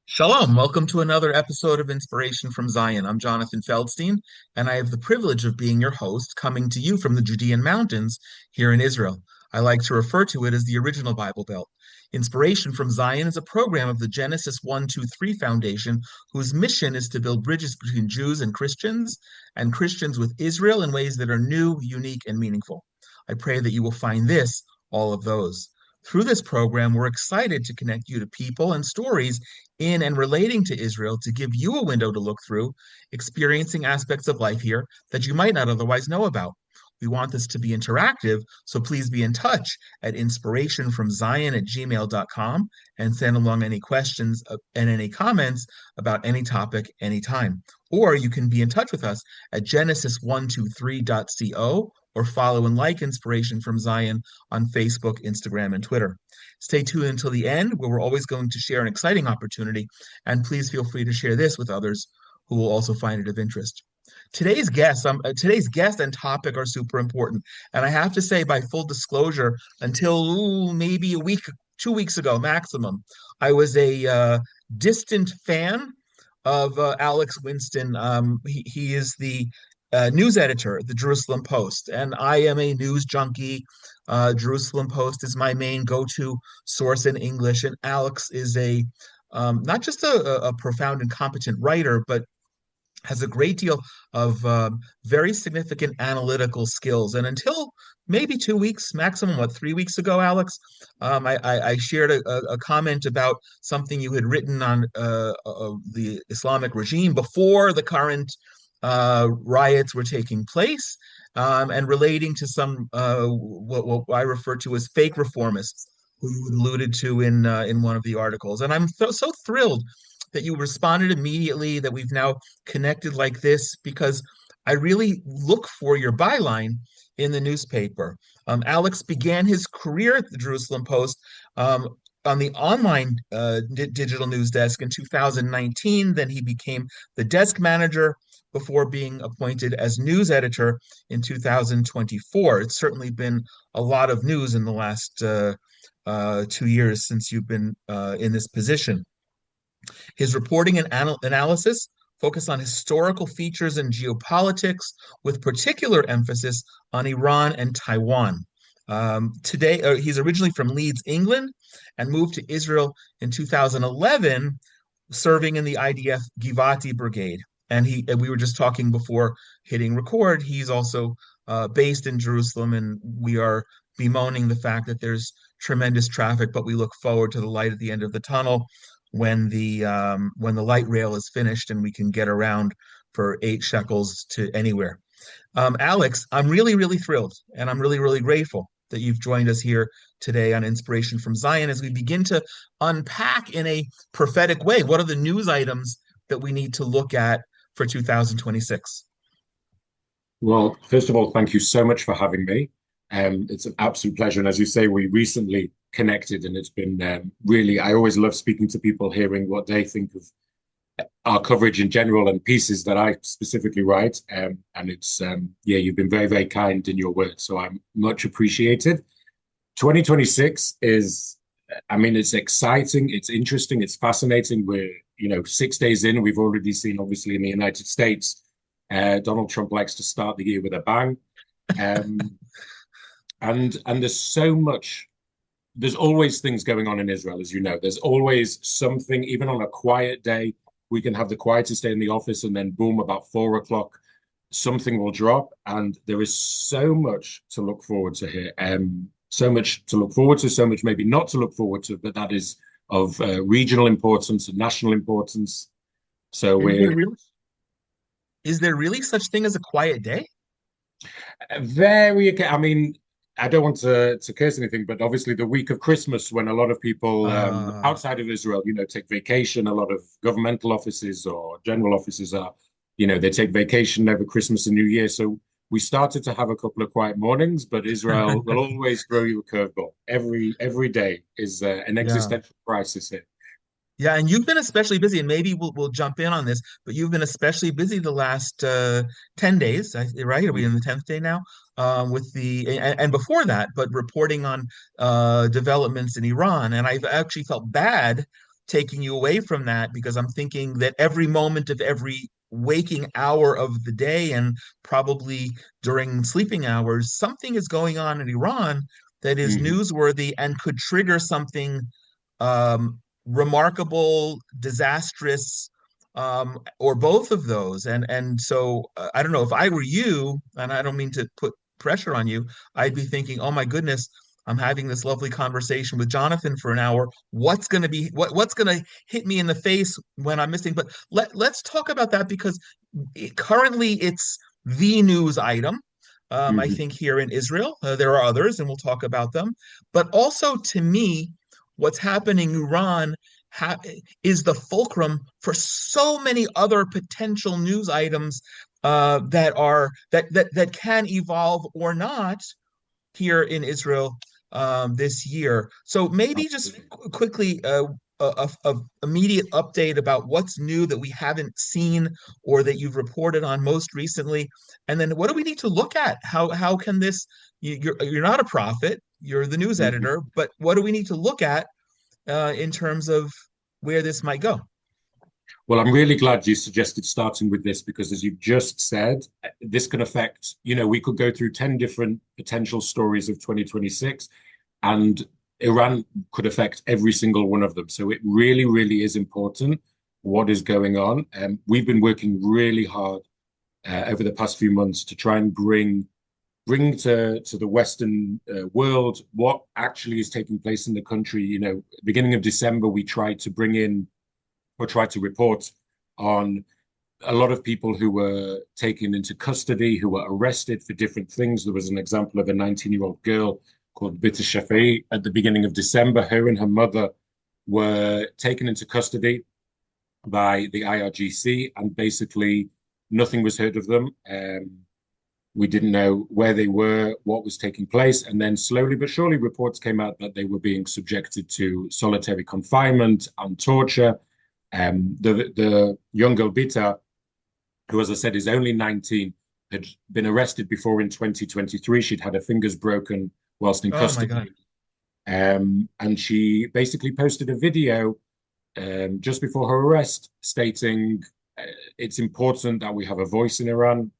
Shalom, welcome to another episode of Inspiration from Zion. I'm Jonathan Feldstein, and I have the privilege of being your host, coming to you from the Judean Mountains here in Israel. I like to refer to it as the original Bible Belt. Inspiration from Zion is a program of the Genesis 123 Foundation, whose mission is to build bridges between Jews and Christians with Israel in ways that are new, unique, and meaningful. I pray that you will find this all of those. Through this program, we're excited to connect you to people and stories in and relating to Israel to give you a window to look through, experiencing aspects of life here that you might not otherwise know about. We want this to be interactive, so please be in touch at inspirationfromzion@gmail.com and send along any questions and any comments about any topic anytime. Or you can be in touch with us at genesis123.co or follow and like Inspiration from Zion on Facebook, Instagram, and Twitter. Stay tuned until the end, where we're always going to share an exciting opportunity, and please feel free to share this with others who will also find it of interest. Today's guest and topic are super important, and I have to say, by full disclosure, until maybe a week, 2 weeks ago maximum, I was a distant fan of Alex Winston. He is the news editor at the Jerusalem Post, and I am a news junkie. Jerusalem Post is my main go-to source in English, and Alex is a not just a profound and competent writer, but has a great deal of very significant analytical skills. And until maybe 2 weeks, maximum, 3 weeks ago, Alex, I shared a comment about something you had written on the Islamic regime before the current riots were taking place, and relating to some what I refer to as fake reformists who you alluded to in one of the articles. And I'm so thrilled that you responded immediately, that we've now connected like this, because I really look for your byline in the newspaper. Alex began his career at the Jerusalem Post on the online digital news desk in 2019. Then he became the desk manager before being appointed as news editor in 2024. It's certainly been a lot of news in the last 2 years since you've been in this position. His reporting and analysis focus on historical features and geopolitics, with particular emphasis on Iran and Taiwan. Today, he's originally from Leeds, England, and moved to Israel in 2011, serving in the IDF Givati Brigade. And we were just talking before hitting record. He's also based in Jerusalem, and we are bemoaning the fact that there's tremendous traffic, but we look forward to the light at the end of the tunnel when the light rail is finished and we can get around for 8 shekels to anywhere. Alex, I'm really, really thrilled, and I'm really, really grateful that you've joined us here today on Inspiration from Zion as we begin to unpack in a prophetic way what are the news items that we need to look at for 2026. Well, first of all, thank you so much for having me. It's an absolute pleasure. And as you say, we recently connected, and it's been really, I always love speaking to people, hearing what they think of our coverage in general and pieces that I specifically write. And it's, yeah, you've been very, very kind in your words. So I'm much appreciated. 2026 is, I mean, it's exciting, it's interesting, it's fascinating. We're, 6 days in, and we've already seen, obviously, in the United States, Donald Trump likes to start the year with a bang. Um, and there's so much, there's always things going on in Israel, as you know. There's always something, even on a quiet day. We can have the quietest day in the office, and then boom, about 4 o'clock, something will drop. And there is so much to look forward to here. So much to look forward to, so much maybe not to look forward to, but that is of regional importance and national importance. So Is there we're really, is there really such thing as a quiet day? very, I mean, I don't want to curse anything, but obviously the week of Christmas, when a lot of people Uh, outside of Israel, take vacation, a lot of governmental offices or general offices are, they take vacation over Christmas and New Year. So we started to have a couple of quiet mornings, but Israel will always throw you a curveball. Every day is an yeah. existential crisis here. Yeah, and you've been especially busy, and maybe we'll jump in on this, but you've been especially busy the last 10 days, right? Are we in the 10th day now? With and before that, but reporting on developments in Iran. And I've actually felt bad taking you away from that because I'm thinking that every moment of every waking hour of the day and probably during sleeping hours, something is going on in Iran that is Hmm. newsworthy and could trigger something remarkable, disastrous, or both of those. And so I don't know if I were you, and I don't mean to put pressure on you, I'd be thinking, oh my goodness, I'm having this lovely conversation with Jonathan for an hour. What's going to hit me in the face when I'm missing? But let's talk about that because currently it's the news item. I Hmm. think here in Israel, there are others, and we'll talk about them. But also, to me, what's happening in Iran ha is the fulcrum for so many other potential news items that can evolve or not here in Israel this year. So maybe just Absolutely. quickly a immediate update about what's new that we haven't seen or that you've reported on most recently, and then what do we need to look at? How can this? You're not a prophet, you're the news Mhm. editor, but what do we need to look at in terms of where this might go? Well, I'm really glad you suggested starting with this because, as you've just said, this can affect, we could go through 10 different potential stories of 2026, and Iran could affect every single one of them. So it really, really is important what is going on. We've been working really hard over the past few months to try and bring to the Western world what actually is taking place in the country. Beginning of December, we tried to bring in or tried to report on a lot of people who were taken into custody, who were arrested for different things. There was an example of a 19-year-old girl called Bitter Shafii at the beginning of December. Her and her mother were taken into custody by the IRGC, and basically nothing was heard of them. We didn't know where they were, what was taking place. And then slowly but surely, reports came out that they were being subjected to solitary confinement and torture. The young girl Bita, who, as I said, is only 19, had been arrested before in 2023. She'd had her fingers broken whilst in Oh my God. custody. And she basically posted a video just before her arrest stating uh, it's important that we have a voice in Iran.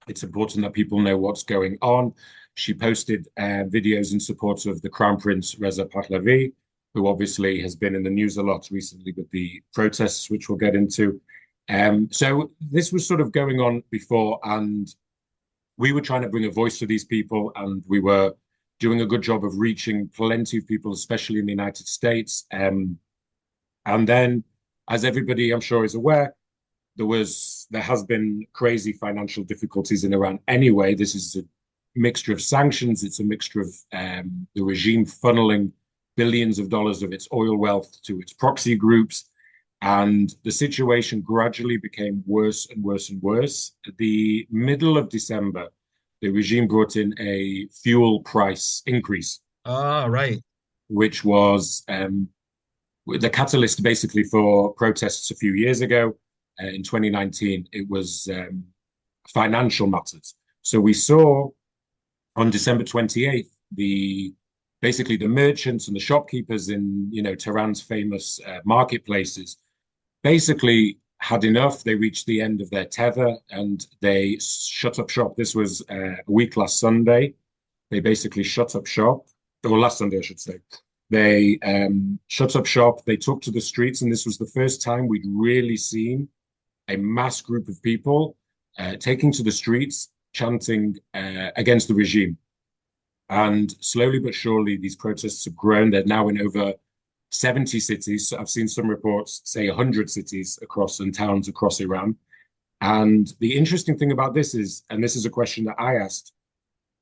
It's important that people know what's going on. She posted videos in support of the Crown Prince Reza Pahlavi, who obviously has been in the news a lot recently with the protests, which we'll get into. So this was sort of going on before, and we were trying to bring a voice to these people, and we were doing a good job of reaching plenty of people, especially in the United States. And then, as everybody I'm sure is aware, there has been crazy financial difficulties in Iran anyway. This is a mixture of sanctions. It's a mixture of the regime funneling billions of dollars of its oil wealth to its proxy groups. And the situation gradually became worse and worse and worse. At the middle of December, the regime brought in a fuel price increase, Ah, right. which was the catalyst basically for protests a few years ago. In 2019, it was financial matters. So we saw on December 28th, basically the merchants and the shopkeepers in Tehran's famous marketplaces basically had enough. They reached the end of their tether and they shut up shop. This was a week last Sunday. They basically shut up shop, or last Sunday, I should say. They shut up shop. They took to the streets, and this was the first time we'd really seen a mass group of people taking to the streets, chanting against the regime. And slowly but surely, these protests have grown. They're now in over 70 cities. So I've seen some reports say 100 cities across and towns across Iran. And the interesting thing about this is, and this is a question that I asked,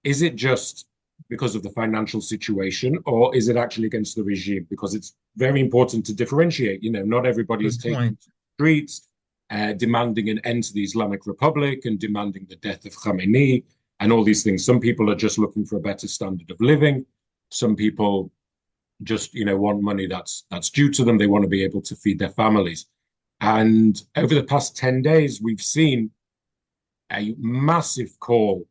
is it just because of the financial situation, or is it actually against the regime? Because it's very important to differentiate. Not everybody is Good taking point. to the streets, demanding an end to the Islamic Republic and demanding the death of Khamenei and all these things. Some people are just looking for a better standard of living. Some people just, want money that's due to them. They want to be able to feed their families. And over the past 10 days, we've seen a massive call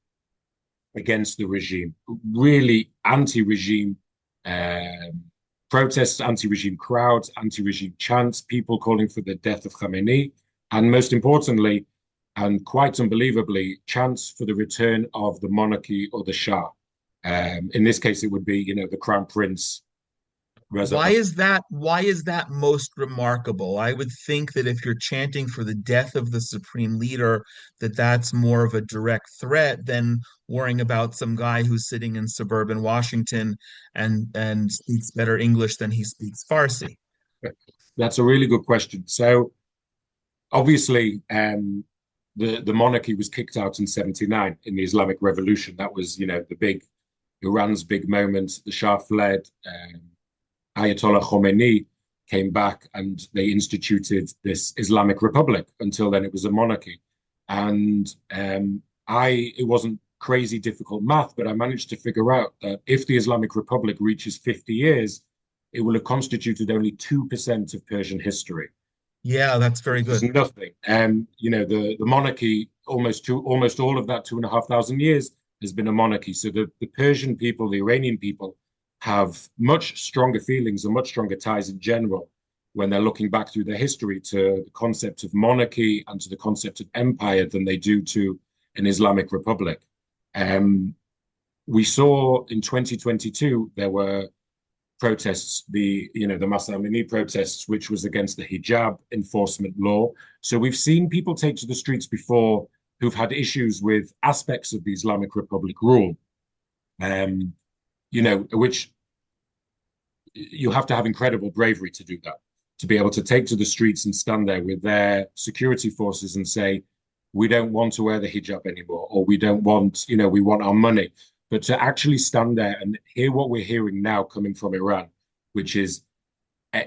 against the regime, really anti-regime protests, anti-regime crowds, anti-regime chants, people calling for the death of Khamenei, and most importantly, and quite unbelievably, chants for the return of the monarchy or the Shah. In this case, it would be, the Crown Prince Reza. Why is that most remarkable? I would think that if you're chanting for the death of the supreme leader, that that's more of a direct threat than worrying about some guy who's sitting in suburban Washington and speaks better English than he speaks Farsi. That's a really good question. So obviously, the monarchy was kicked out in '79 in the Islamic Revolution. That was, the big Iran's big moment. The Shah fled. Ayatollah Khomeini came back and they instituted this Islamic Republic. Until then, it was a monarchy. And it wasn't crazy difficult math, but I managed to figure out that if the Islamic Republic reaches 50 years, it will have constituted only 2% of Persian history. Yeah, that's very Which is good. nothing. The monarchy, almost all of that 2,500 years has been a monarchy. So the Persian people, the Iranian people, have much stronger feelings and much stronger ties in general when they're looking back through their history to the concept of monarchy and to the concept of empire than they do to an Islamic Republic. We saw in 2022 there were protests, the Masa Amini protests, which was against the hijab enforcement law. So we've seen people take to the streets before who've had issues with aspects of the Islamic Republic rule, which you have to have incredible bravery to do that, to be able to take to the streets and stand there with their security forces and say, we don't want to wear the hijab anymore, or we don't want, we want our money. But to actually stand there and hear what we're hearing now coming from Iran, which is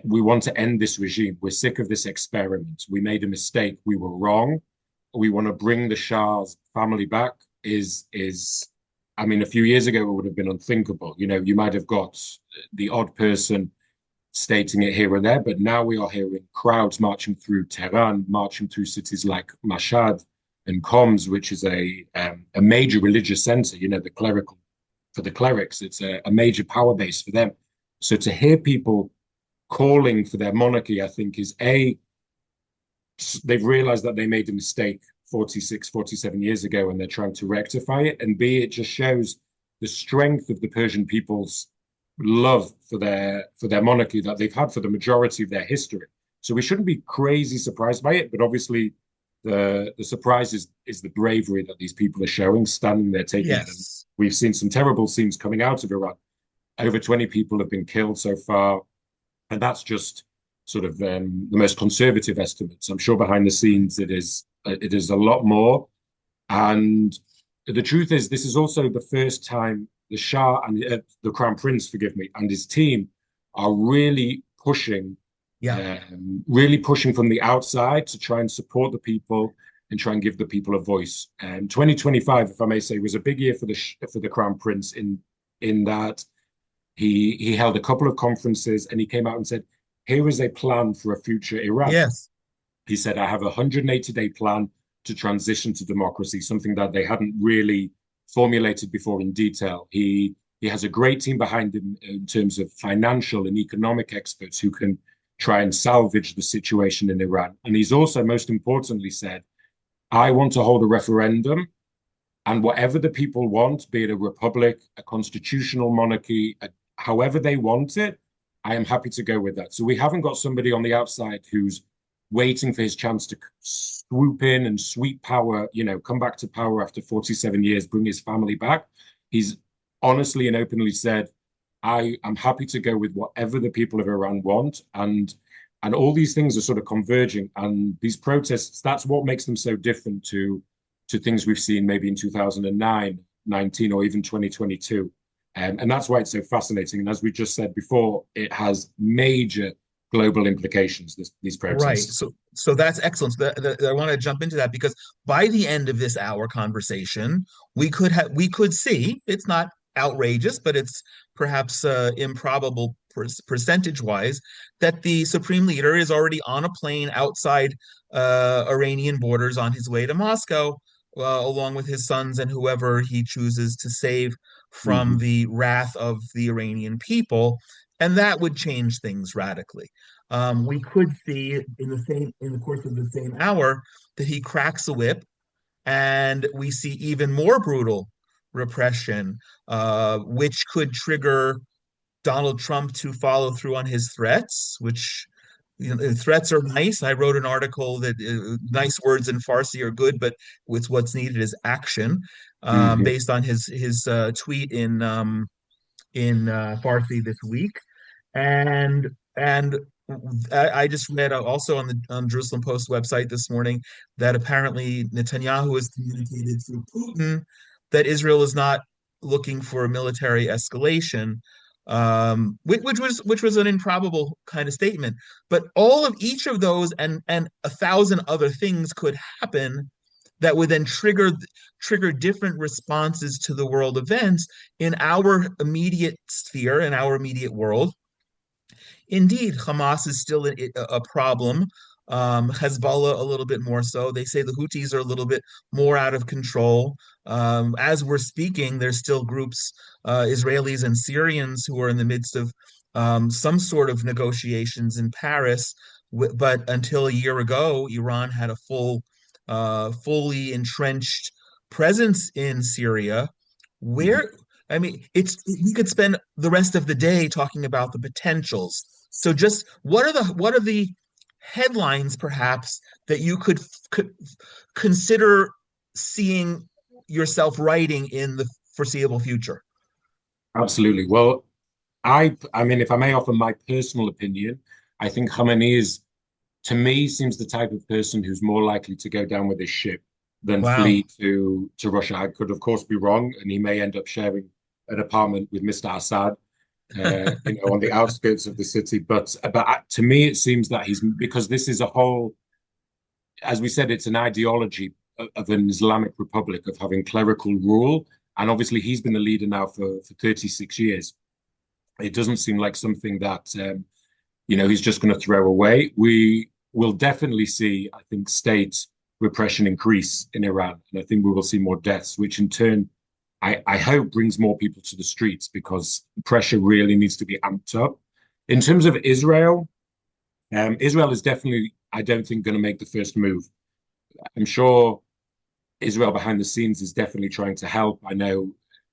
we want to end this regime. We're sick of this experiment. We made a mistake. We were wrong. We want to bring the Shah's family back I mean, a few years ago, it would have been unthinkable. You might have got the odd person stating it here and there, but now we are hearing crowds marching through Tehran, marching through cities like Mashhad and Coms, which is a major religious center, for the clerics, it's a major power base for them. So to hear people calling for their monarchy, I think they've realized that they made a mistake 46, 47 years ago and they're trying to rectify it. And B, it just shows the strength of the Persian people's love for their monarchy that they've had for the majority of their history. So we shouldn't be crazy surprised by it, but obviously the surprise is the bravery that these people are showing, standing there taking it. And Yes. we've seen some terrible scenes coming out of Iran. Over 20 people have been killed so far, and that's just sort of the most conservative estimates. I'm sure behind the scenes it is a lot more. And the truth is, this is also the first time the Shah and the Crown Prince, forgive me, and his team are Yeah. really pushing from the outside to try and support the people and try and give the people a voice. And 2025, if I may say, was a big year for the Crown Prince in that he held a couple of conferences and he came out and said, here is a plan for a future Iran. Yes. He said, I have a 180-day plan to transition to democracy, something that they hadn't really formulated before in detail. He has a great team behind him in terms of financial and economic experts who can try and salvage the situation in Iran. And he's also, most importantly, said, I want to hold a referendum, and whatever the people want, be it a republic, a constitutional monarchy, however they want it, I am happy to go with that. So we haven't got somebody on the outside who's waiting for his chance to swoop in and sweep power, come back to power after 47 years, bring his family back. He's honestly and openly said, I am happy to go with whatever the people of Iran want. And all these things are sort of converging. And these protests, that's what makes them so different to things we've seen maybe in 2009, 19, or even 2022. And that's why it's so fascinating. And as we just said before, it has major global implications, these Right. protests. So that's excellent. I want to jump into that because by the end of this hour conversation, we could see it's not outrageous, but it's perhaps improbable percentage-wise that the supreme leader is already on a plane outside Iranian borders on his way to Moscow, along with his sons and whoever he chooses to save from Mhm. the wrath of the Iranian people. and that would change things radically. We could see in the course of the same hour that he cracks a whip, and we see even more brutal repression, which could trigger Donald Trump to follow through on his threats, which threats are nice. I wrote an article that nice words in Farsi are good, but with what's needed is action, Hmm. based on his tweet in Farsi this week, and I just read also on the Jerusalem Post website this morning that apparently Netanyahu has communicated through Putin that Israel is not looking for a military escalation, which was an improbable kind of statement. But all of each of those and a thousand other things could happen that would then trigger different responses to the world events in our immediate sphere, in our immediate world. Indeed, Hamas is still a problem. Hezbollah a little bit more so. They say the Houthis are a little bit more out of control. As we're speaking, there's still groups, Israelis and Syrians, who are in the midst of some sort of negotiations in Paris. But until a year ago, Iran had a fully entrenched presence in Syria. Where, I mean, we could spend the rest of the day talking about the potentials. So just what are the headlines perhaps that you could consider seeing yourself writing in the foreseeable future? Absolutely. Well, I mean, if I may offer my personal opinion, I think Khamenei is, to me, seems the type of person who's more likely to go down with his ship than Wow. flee to Russia. I could, of course, be wrong, and he may end up sharing an apartment with Mr. Assad, on the outskirts of the city. But to me, it seems that he's because this is a whole, as we said, it's an ideology of an Islamic republic of having clerical rule, and obviously he's been the leader now for 36 years. It doesn't seem like something that he's just going to throw away. We will definitely see, I think, state repression increase in Iran, and I think we will see more deaths, which in turn I hope brings more people to the streets because pressure really needs to be amped up. In terms of Israel, Israel is definitely, I don't think, going to make the first move. I'm sure Israel behind the scenes is definitely trying to help. I know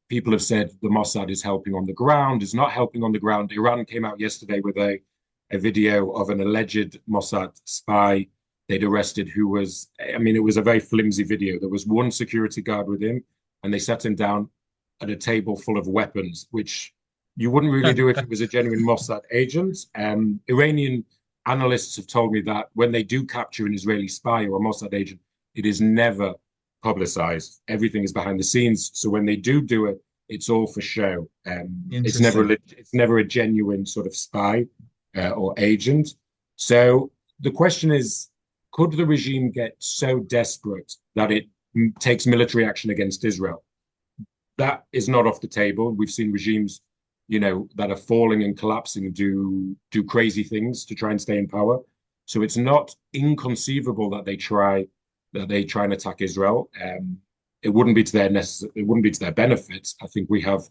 people have said the Mossad is helping on the ground, is not helping on the ground. Iran came out yesterday with a video of an alleged Mossad spy they'd arrested who was, I mean, it was a very flimsy video. There was one security guard with him, and they sat him down at a table full of weapons, which you wouldn't really do if it was a genuine Mossad agent. Iranian analysts have told me that when they do capture an Israeli spy or a Mossad agent, it is never publicized. Everything is behind the scenes. So when they do it, it's all for show. Interesting. It's never a genuine sort of spy or agent. So the question is, could the regime get so desperate that it takes military action against Israel? That is not off the table. We've seen regimes, that are falling and collapsing and do crazy things to try and stay in power. So it's not inconceivable that they try and attack Israel. It wouldn't be to their benefit. I think we have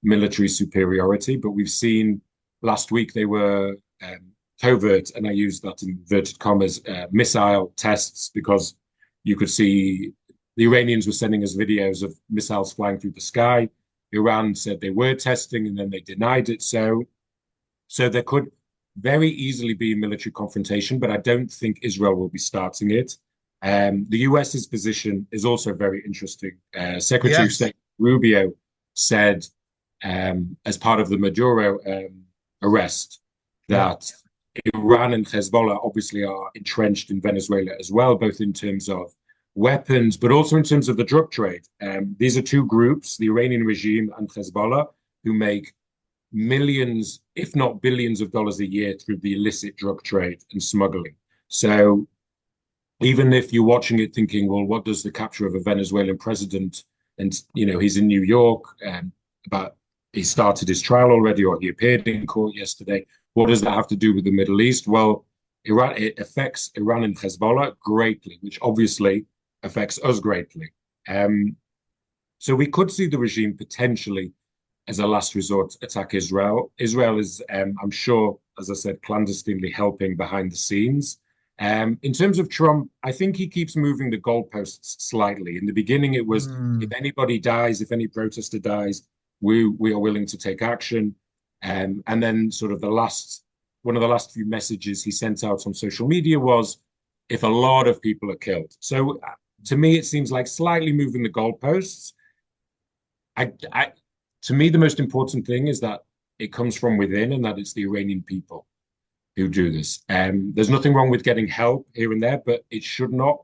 military superiority, but we've seen last week they were covert, and I use that in inverted commas, missile tests because you could see the Iranians were sending us videos of missiles flying through the sky. Iran said they were testing and then they denied it. So there could very easily be a military confrontation, but I don't think Israel will be starting it. The US's position is also very interesting. Secretary of Yes. State Rubio said, as part of the Maduro arrest, Yeah. that Iran and Hezbollah obviously are entrenched in Venezuela as well, both in terms of weapons, but also in terms of the drug trade. These are two groups, the Iranian regime and Hezbollah, who make millions, if not billions of dollars a year through the illicit drug trade and smuggling. So even if you're watching it thinking, well, what does the capture of a Venezuelan president, and he's in New York, about he started his trial already, or he appeared in court yesterday. What does that have to do with the Middle East? Well, it affects Iran and Hezbollah greatly, which obviously affects us greatly. So we could see the regime potentially as a last resort, attack Israel. Israel is, I'm sure, as I said, clandestinely helping behind the scenes. In terms of Trump, I think he keeps moving the goalposts slightly. In the beginning, it was if Mm, anybody dies, if any protester dies, we are willing to take action. And then sort of one of the last few messages he sent out on social media was if a lot of people are killed. So to me, it seems like slightly moving the goalposts. I to me, the most important thing is that it comes from within and that it's the Iranian people who do this. There's nothing wrong with getting help here and there, but it should not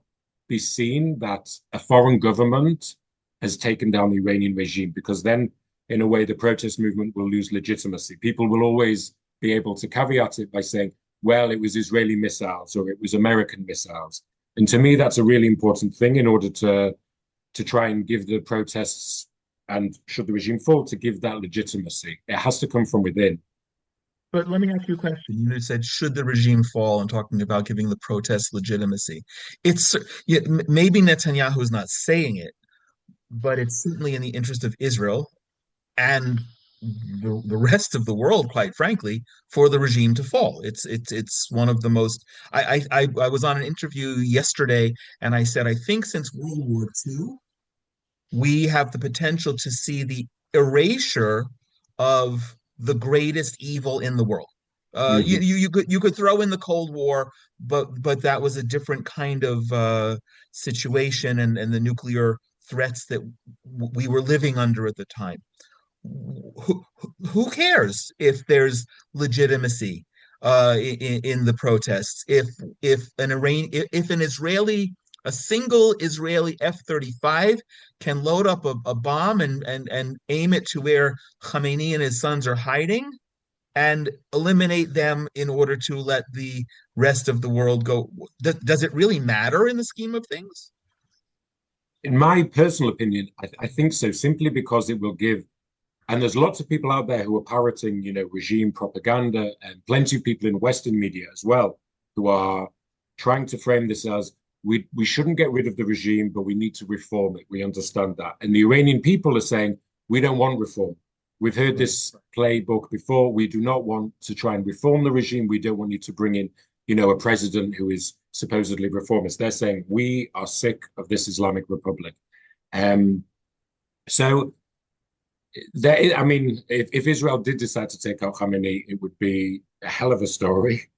be seen that a foreign government has taken down the Iranian regime, because then, in a way, the protest movement will lose legitimacy. People will always be able to caveat it by saying, well, it was Israeli missiles or it was American missiles. And to me, that's a really important thing in order to try and give the protests, and should the regime fall, to give that legitimacy. It has to come from within. but let me ask you a question. You said, should the regime fall, and talking about giving the protests legitimacy. It's yeah, maybe Netanyahu is not saying it, but it's certainly in the interest of Israel and the rest of the world, quite frankly, for the regime to fall. It's one of the most. I was on an interview yesterday, and I said I think since World War II, we have the potential to see the erasure of the greatest evil in the world. Mhm. You could throw in the Cold War, but that was a different kind of situation, and the nuclear threats that we were living under at the time. Who cares if there's legitimacy in the protests? If an Israeli, a single Israeli F-35 can load up a bomb and aim it to where Khamenei and his sons are hiding and eliminate them in order to let the rest of the world go, does it really matter in the scheme of things? In my personal opinion, I think so, simply because it will give, and there's lots of people out there who are parroting, regime propaganda, and plenty of people in Western media as well who are trying to frame this as we shouldn't get rid of the regime, but we need to reform it. We understand that. And the Iranian people are saying, we don't want reform. We've heard Right. this playbook before. We do not want to try and reform the regime. We don't want you to bring in, a president who is supposedly reformist. They're saying, we are sick of this Islamic Republic. Um, so I mean, if Israel did decide to take out Khamenei, it would be a hell of a story.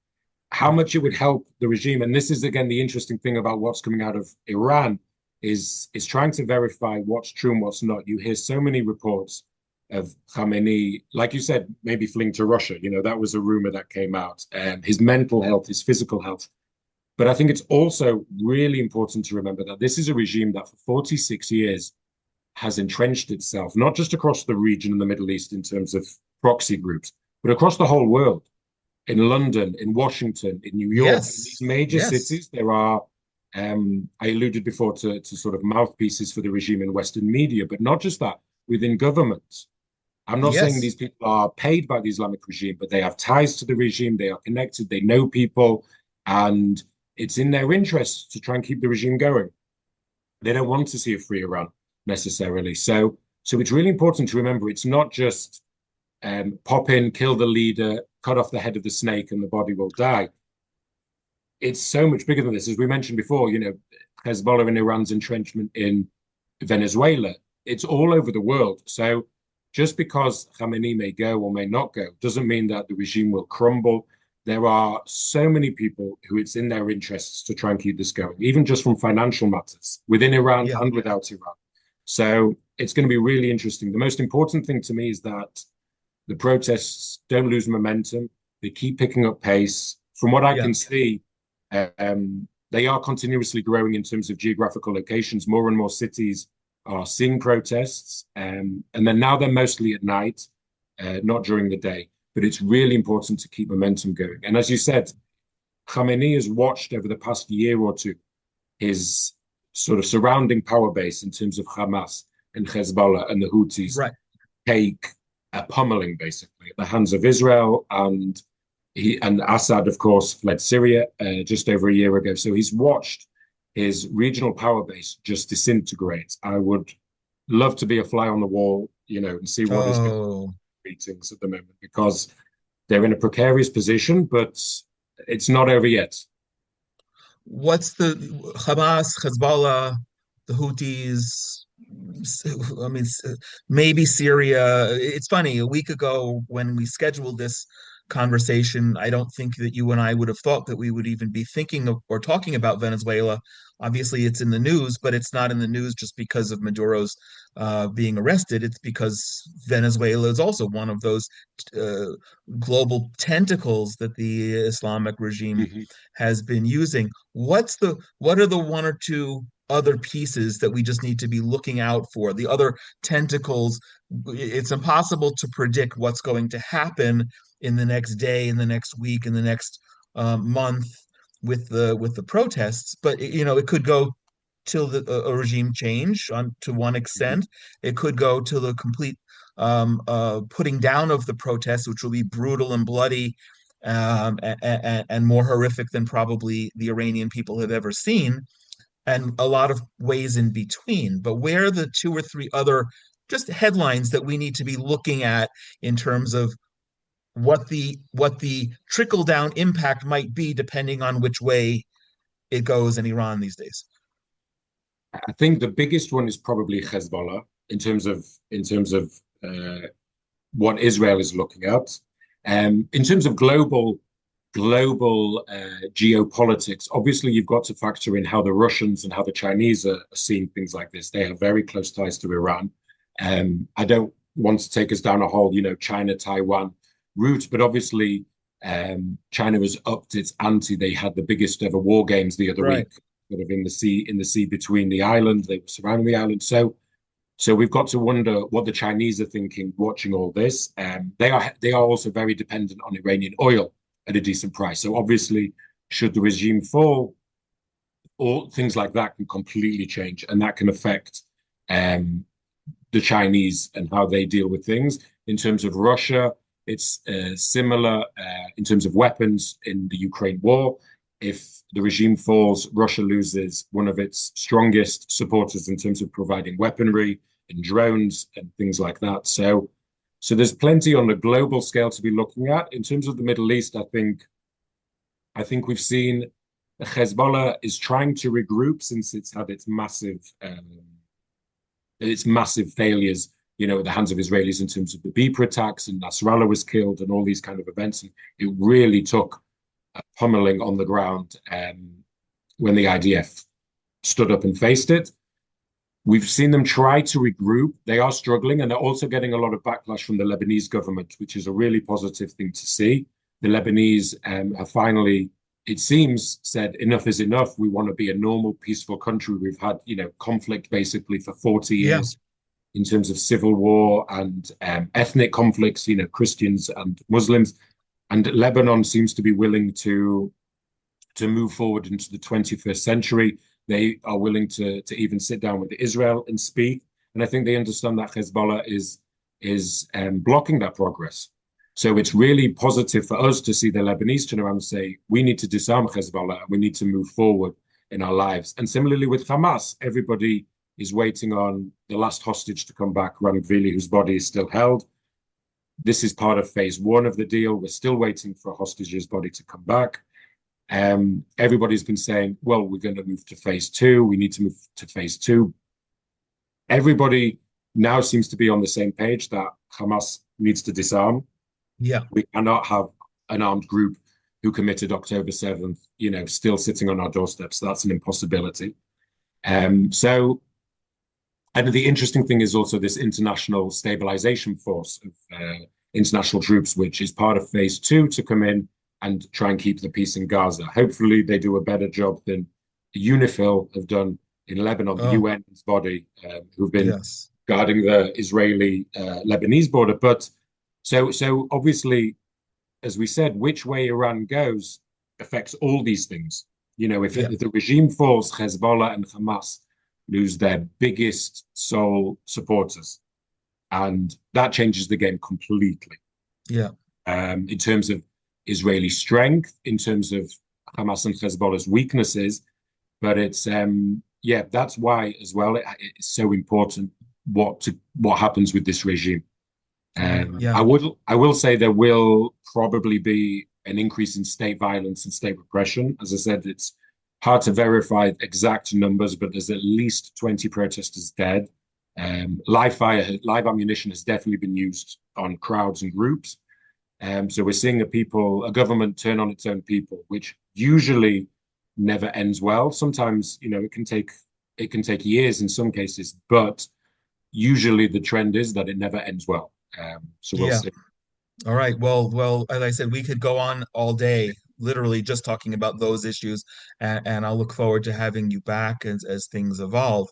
How much it would help the regime, and this is again the interesting thing about what's coming out of Iran, is trying to verify what's true and what's not. You hear so many reports of Khamenei, like you said, maybe fleeing to Russia. That was a rumor that came out. His mental health, his physical health. But I think it's also really important to remember that this is a regime that for 46 years has entrenched itself, not just across the region in the Middle East in terms of proxy groups, but across the whole world. In London, in Washington, in New York, in these Yes. major Yes. cities, there are, I alluded before to sort of mouthpieces for the regime in Western media, but not just that, within governments. I'm not saying Yes. these people are paid by the Islamic regime, but they have ties to the regime, they are connected, they know people, and it's in their interest to try and keep the regime going. They don't want to see a free Iran necessarily. So it's really important to remember it's not just pop in, kill the leader, cut off the head of the snake, and the body will die. It's so much bigger than this. As we mentioned before, Hezbollah and Iran's entrenchment in Venezuela, it's all over the world. So just because Khamenei may go or may not go doesn't mean that the regime will crumble. There are so many people who it's in their interests to try and keep this going, even just from financial matters within Iran Yeah. and without Iran. So it's going to be really interesting. The most important thing to me is that the protests don't lose momentum. They keep picking up pace. From what I Yeah. can see, they are continuously growing in terms of geographical locations. More and more cities are seeing protests, and then now they're mostly at night, not during the day. But it's really important to keep momentum going. And as you said, Khamenei has watched over the past year or two his sort of surrounding power base in terms of Hamas and Hezbollah and the Houthis Right. take a pummeling basically at the hands of Israel, and Assad, of course, fled Syria just over a year ago. So he's watched his regional power base just disintegrate. I would love to be a fly on the wall and see what is going on Oh, in meetings at the moment because they're in a precarious position, but it's not over yet. what's the Hamas, Hezbollah, the Houthis? I mean, maybe Syria. It's funny, a week ago when we scheduled this conversation, I don't think that you and I would have thought that we would even be thinking of or talking about Venezuela. Obviously, it's in the news, but it's not in the news just because of Maduro's being arrested. It's because Venezuela is also one of those uh, global tentacles that the Islamic regime Mhm, has been using. What are the one or two other pieces that we just need to be looking out for? The other tentacles, it's impossible to predict what's going to happen in the next day, in the next week, in the next month with the protests. But it could go till a regime change to one mhm. extent. It could go to the complete putting down of the protests, which will be brutal and bloody and more horrific than probably the Iranian people have ever seen, and a lot of ways in between. But where are the two or three other just headlines that we need to be looking at in terms of what the trickle down impact might be depending on which way it goes in Iran these days? I think the biggest one is probably Hezbollah in terms of uh, what Israel is looking at. In terms of global geopolitics, obviously you've got to factor in how the Russians and how the Chinese are seeing things like this. They have very close ties to Iran. I don't want to take us down a whole, China, Taiwan route, but obviously China has upped its ante. They had the biggest ever war games the other Right. week, sort of in the sea between the islands. They were surrounding the island. So we've got to wonder what the Chinese are thinking watching all this. They are also very dependent on Iranian oil at a decent price. So obviously, should the regime fall, all things like that can completely change, and that can affect um, the Chinese and how they deal with things. In terms of Russia, it's similar in terms of weapons in the Ukraine war. If the regime falls, Russia loses one of its strongest supporters in terms of providing weaponry and drones and things like that. So there's plenty on the global scale to be looking at. In terms of the Middle East, I think we've seen Hezbollah is trying to regroup since it's had its massive failures, at the hands of Israelis in terms of the Beeper attacks and Nasrallah was killed and all these kind of events. And it really took a pummeling on the ground when the IDF stood up and faced it. We've seen them try to regroup. They are struggling, and they're also getting a lot of backlash from the Lebanese government, which is a really positive thing to see. The Lebanese have finally, it seems, said enough is enough. We want to be a normal, peaceful country. We've had, conflict basically for 40 Yeah. years in terms of civil war and ethnic conflicts, Christians and Muslims. And Lebanon seems to be willing to move forward into the 21st century. They are willing to even sit down with Israel and speak. And I think they understand that Hezbollah is blocking that progress. So it's really positive for us to see the Lebanese turn around and say, we need to disarm Hezbollah. We need to move forward in our lives. And similarly with Hamas, everybody is waiting on the last hostage to come back, Ramgvili, whose body is still held. This is part of phase one of the deal. We're still waiting for a hostage's body to come back. Everybody's been saying, well, we're going to move to phase two. We need to move to phase two. Everybody now seems to be on the same page that Hamas needs to disarm. Yeah. We cannot have an armed group who committed October 7th, still sitting on our doorsteps. That's an impossibility. And the interesting thing is also this international stabilization force of international troops, which is part of phase two to come in and try and keep the peace in Gaza. Hopefully, they do a better job than UNIFIL have done in Lebanon, the Oh, UN's body, who've been yes. guarding the Israeli-Lebanese border. But so obviously, as we said, which way Iran goes affects all these things. Yeah. If the regime falls, Hezbollah and Hamas lose their biggest sole supporters, and that changes the game completely Yeah. in terms of Israeli strength, in terms of Hamas and Hezbollah's weaknesses. But it's yeah, that's why as well it's so important what happens with this regime. Yeah. I will say there will probably be an increase in state violence and state repression. As I said, it's hard to verify exact numbers, but there's at least 20 protesters dead. Live ammunition has definitely been used on crowds and groups. So we're seeing a government turn on its own people, which usually never ends well. Sometimes, it can take years in some cases, but usually the trend is that it never ends well. So we'll Yeah. see. All right. Well, as I said, we could go on all day, literally just talking about those issues, and I'll look forward to having you back as things evolve.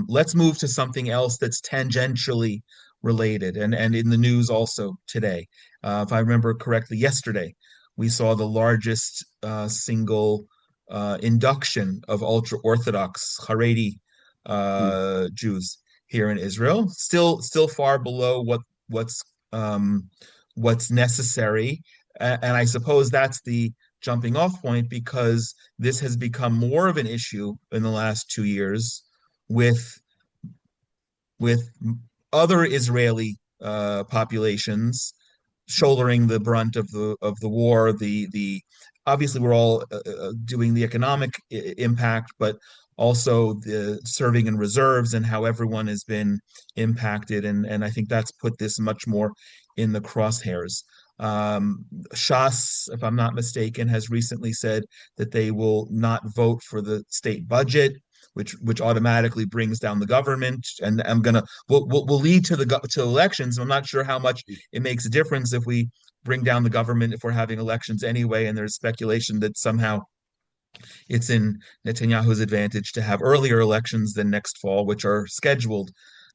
Let's move to something else that's tangentially related and in the news also today. If I remember correctly, yesterday we saw the largest single induction of ultra-Orthodox Haredi Mm, Jews here in Israel. Still far below what's um, what's necessary. And I suppose that's the jumping off point because this has become more of an issue in the last 2 years with with other Israeli populations shouldering the brunt of the war. The obviously we're all doing the economic impact, but also the serving in reserves and how everyone has been impacted, and I think that's put this much more in the crosshairs. Shas, if I'm not mistaken, has recently said that they will not vote for the state budget, which automatically brings down the government, and will lead to to elections. I'm not sure how much it makes a difference if we bring down the government if we're having elections anyway. And there's speculation that somehow it's in Netanyahu's advantage to have earlier elections than next fall, which are scheduled.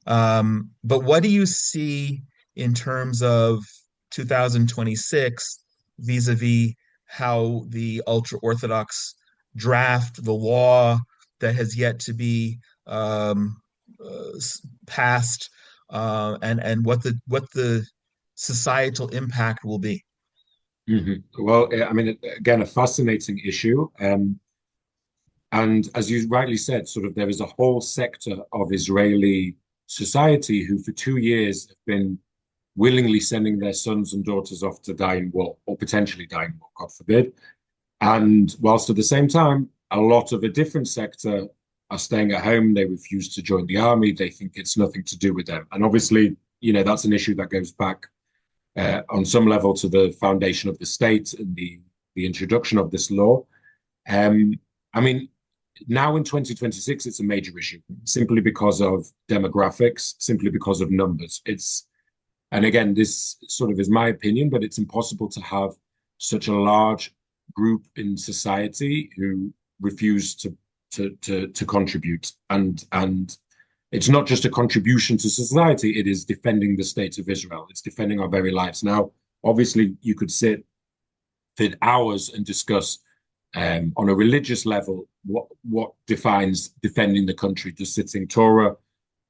But what do you see in terms of 2026 vis-a-vis how the ultra-Orthodox draft the law that has yet to be passed, and what the societal impact will be? Well, I mean, again, a fascinating issue. And as you rightly said, sort of there is a whole sector of Israeli society who for 2 years have been willingly sending their sons and daughters off to die in war or potentially die in war, God forbid. And whilst at the same time, a lot of a different sector are staying at home. They refuse to join the army. They think it's nothing to do with them. And obviously, that's an issue that goes back on some level to the foundation of the state and the introduction of this law. I mean, now in 2026, it's a major issue simply because of demographics, simply because of numbers. And again, this sort of is my opinion, but it's impossible to have such a large group in society who refuse to contribute. And it's not just a contribution to society, it is defending the state of Israel. It's defending our very lives. Now, obviously, you could sit for hours and discuss on a religious level what defines defending the country. Does sitting Torah,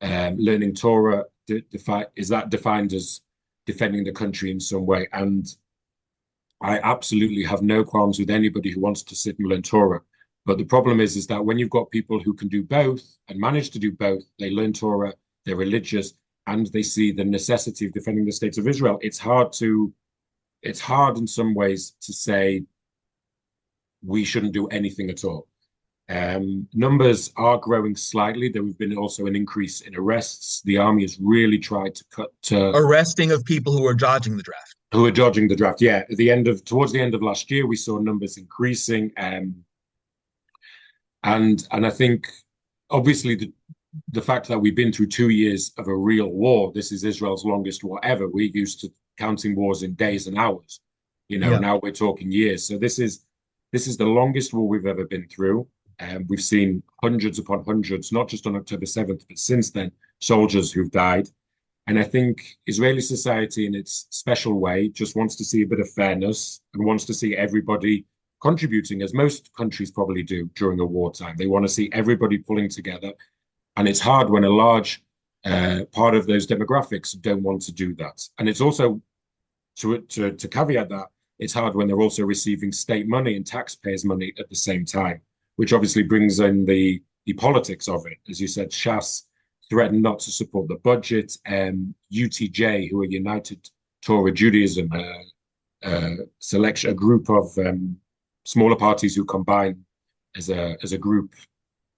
learning Torah, is that defined as defending the country in some way? And I absolutely have no qualms with anybody who wants to sit and learn Torah. But the problem is that when you've got people who can do both and manage to do both, they learn Torah, they're religious, and they see the necessity of defending the state of Israel. It's hard in some ways to say we shouldn't do anything at all. Numbers are growing slightly. There have been also an increase in arrests. The army has really tried to cut Arresting of people who are dodging the draft. who are dodging the draft. Yeah, towards the end of last year, we saw numbers increasing, and I think obviously the fact that we've been through 2 years of a real war. This is Israel's longest war ever. We're used to counting wars in days and hours. Yeah. Now we're talking years. So this is the longest war we've ever been through. We've seen hundreds upon hundreds, not just on October 7th, but since then, soldiers who've died. And I think Israeli society, in its special way, just wants to see a bit of fairness and wants to see everybody contributing, as most countries probably do during a wartime. They want to see everybody pulling together. And it's hard when a large part of those demographics don't want to do that. And it's also, to caveat that, it's hard when they're also receiving state money and taxpayers' money at the same time, which obviously brings in the politics of it. As you said, Shas threatened not to support the budget. UTJ, who are United Torah Judaism, a group of smaller parties who combine as a group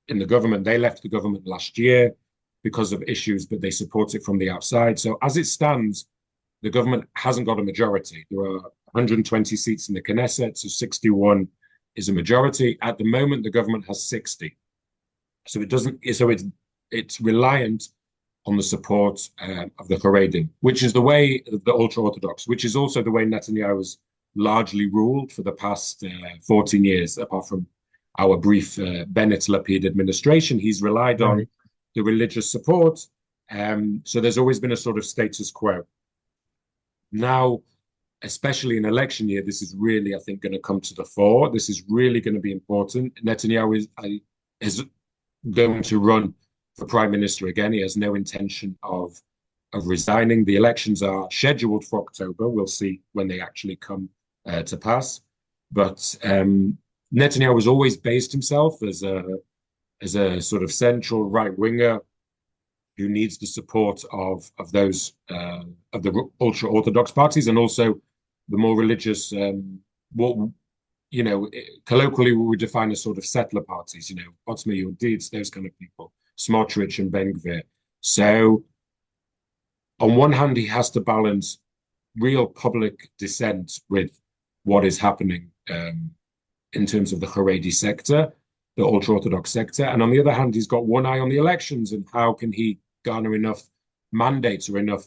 in the government. They left the government last year because of issues, but they support it from the outside. So as it stands, the government hasn't got a majority. There are 120 seats in the Knesset, so 61 is a majority. At the moment, the government has 60. So it doesn't. So it's reliant on the support of the Haredim, which is the way the ultra-Orthodox, which is also the way Netanyahu has largely ruled for the past 14 years, apart from our brief Bennett-Lapid administration. He's relied on the religious support. So there's always been a sort of status quo. Now, especially in election year, this is really, I think, going to come to the fore. This is really going to be important. Netanyahu is going to run for prime minister again. He has no intention of resigning. The elections are scheduled for October. We'll see when they actually come to pass. But Netanyahu has always based himself as a sort of central right winger who needs the support of those of the ultra Orthodox parties and also the more religious, what colloquially we would define as sort of settler parties. Otzma Yehudit, those kind of people, Smotrich and Ben Gvir. So, on one hand, he has to balance real public dissent with what is happening in terms of the Haredi sector, the ultra-Orthodox sector. And on the other hand, he's got one eye on the elections and how can he garner enough mandates or enough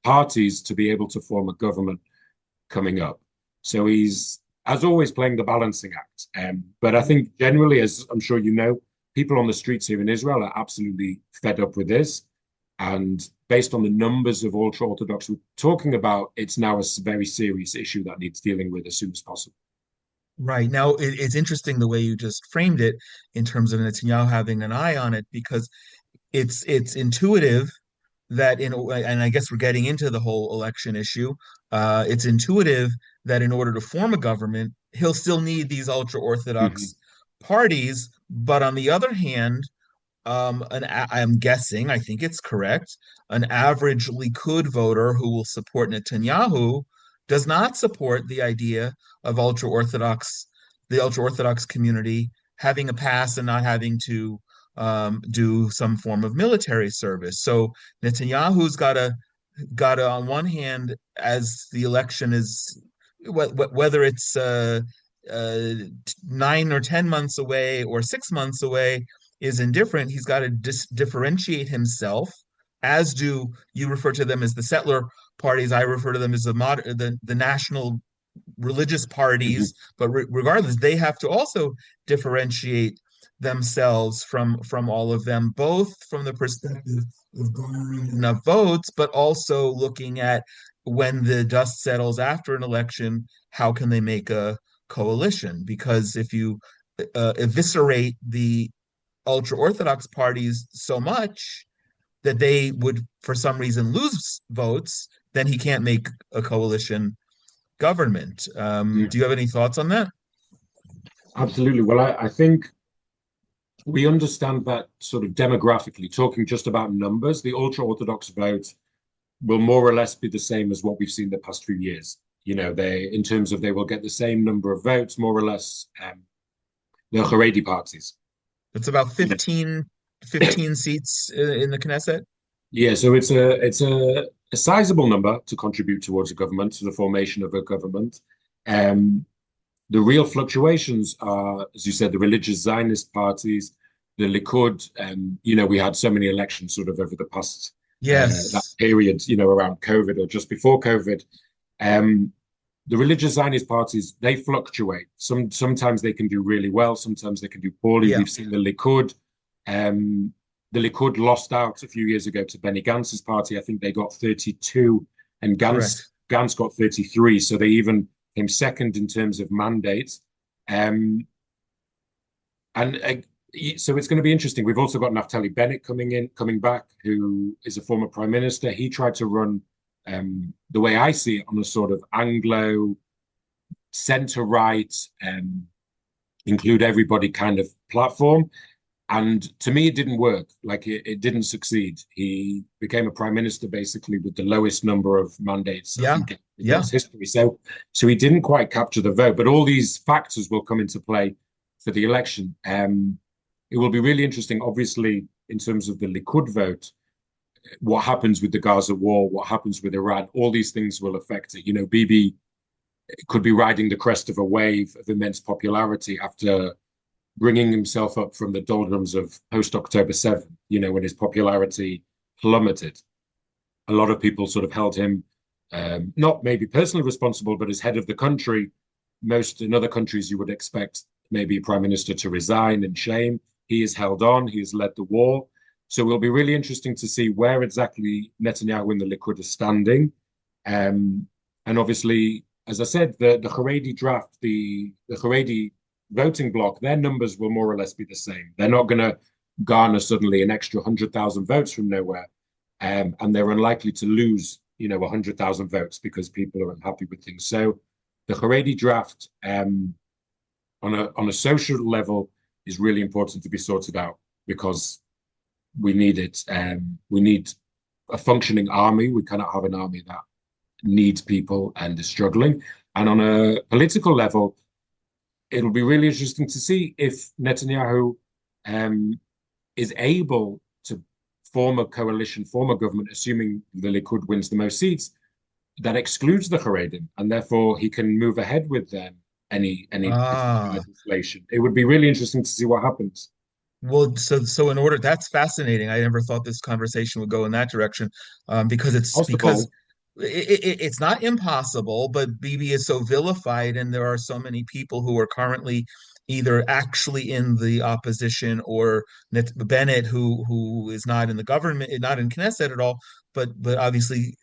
parties to be able to form a government coming up. So he's, as always, playing the balancing act. But I think generally, as I'm sure you know, people on the streets here in Israel are absolutely fed up with this. And based on the numbers of ultra-Orthodox we're talking about, it's now a very serious issue that needs dealing with as soon as possible. Right. Now, it's interesting the way you just framed it in terms of Netanyahu having an eye on it, because it's intuitive that and I guess we're getting into the whole election issue. It's intuitive that in order to form a government, he'll still need these ultra-Orthodox parties. But on the other hand, I'm guessing, I think it's correct, an average Likud voter who will support Netanyahu does not support the idea of the ultra-Orthodox community having a pass and not having to do some form of military service. So Netanyahu's got to on one hand, as the election is, whether it's 9 or 10 months away or 6 months away, is indifferent. He's got to differentiate himself, as do you refer to them as the settler parties. I refer to them as the national religious parties. But regardless, they have to also differentiate themselves from all of them, both from the perspective of garnering enough votes, but also looking at when the dust settles after an election, how can they make a coalition? Because if you eviscerate the ultra-Orthodox parties so much that they would, for some reason, lose votes, then he can't make a coalition government. Do you have any thoughts on that? Absolutely. Well, I think we understand that sort of demographically, talking just about numbers, the ultra-Orthodox vote will more or less be the same as what we've seen the past few years. In terms of they will get the same number of votes, more or less, the Haredi parties. It's about 15 seats in the Knesset. Yeah, so it's a sizable number to contribute towards a government, to the formation of a government. The real fluctuations are, as you said, the religious Zionist parties, the Likud. We had so many elections sort of over the past that period, around COVID or just before COVID. The religious Zionist parties, they fluctuate. Sometimes they can do really well, sometimes they can do poorly. Yeah. We've seen the Likud. The Likud lost out a few years ago to Benny Gantz's party. I think they got 32 and Gantz got 33. So they even came second in terms of mandates. So it's going to be interesting. We've also got Naftali Bennett coming back, who is a former prime minister. He tried to run, the way I see it, on a sort of Anglo center-right, include everybody kind of platform. And to me, it didn't work. Like it didn't succeed. He became a prime minister basically with the lowest number of mandates, I Yeah, think, in yeah, its history. So he didn't quite capture the vote. But all these factors will come into play for the election. It will be really interesting, obviously, in terms of the Likud vote, what happens with the Gaza war, what happens with Iran, all these things will affect it. Bibi could be riding the crest of a wave of immense popularity after bringing himself up from the doldrums of post October 7th, when his popularity plummeted. A lot of people sort of held him not maybe personally responsible, but as head of the country. Most in other countries, you would expect maybe a prime minister to resign in shame. He has held on, he has led the war. So it will be really interesting to see where exactly Netanyahu and the Likud are standing. And obviously, as I said, the Haredi draft, the Haredi voting bloc, their numbers will more or less be the same. They're not going to garner suddenly an extra 100,000 votes from nowhere. And they're unlikely to lose, 100,000 votes because people are unhappy with things. So the Haredi draft on a social level is really important to be sorted out because we need it. We need a functioning army. We cannot have an army that needs people and is struggling. And on a political level, it'll be really interesting to see if Netanyahu is able to form a coalition, form a government, assuming the Likud wins the most seats, that excludes the Haredim, and therefore he can move ahead with any potential ah. legislation. It would be really interesting to see what happens. Well, so in order, that's fascinating. I never thought this conversation would go in that direction, because Possible. it's not impossible, but Bibi is so vilified, and there are so many people who are currently either actually in the opposition or Bennett, who is not in the government, not in Knesset at all, but obviously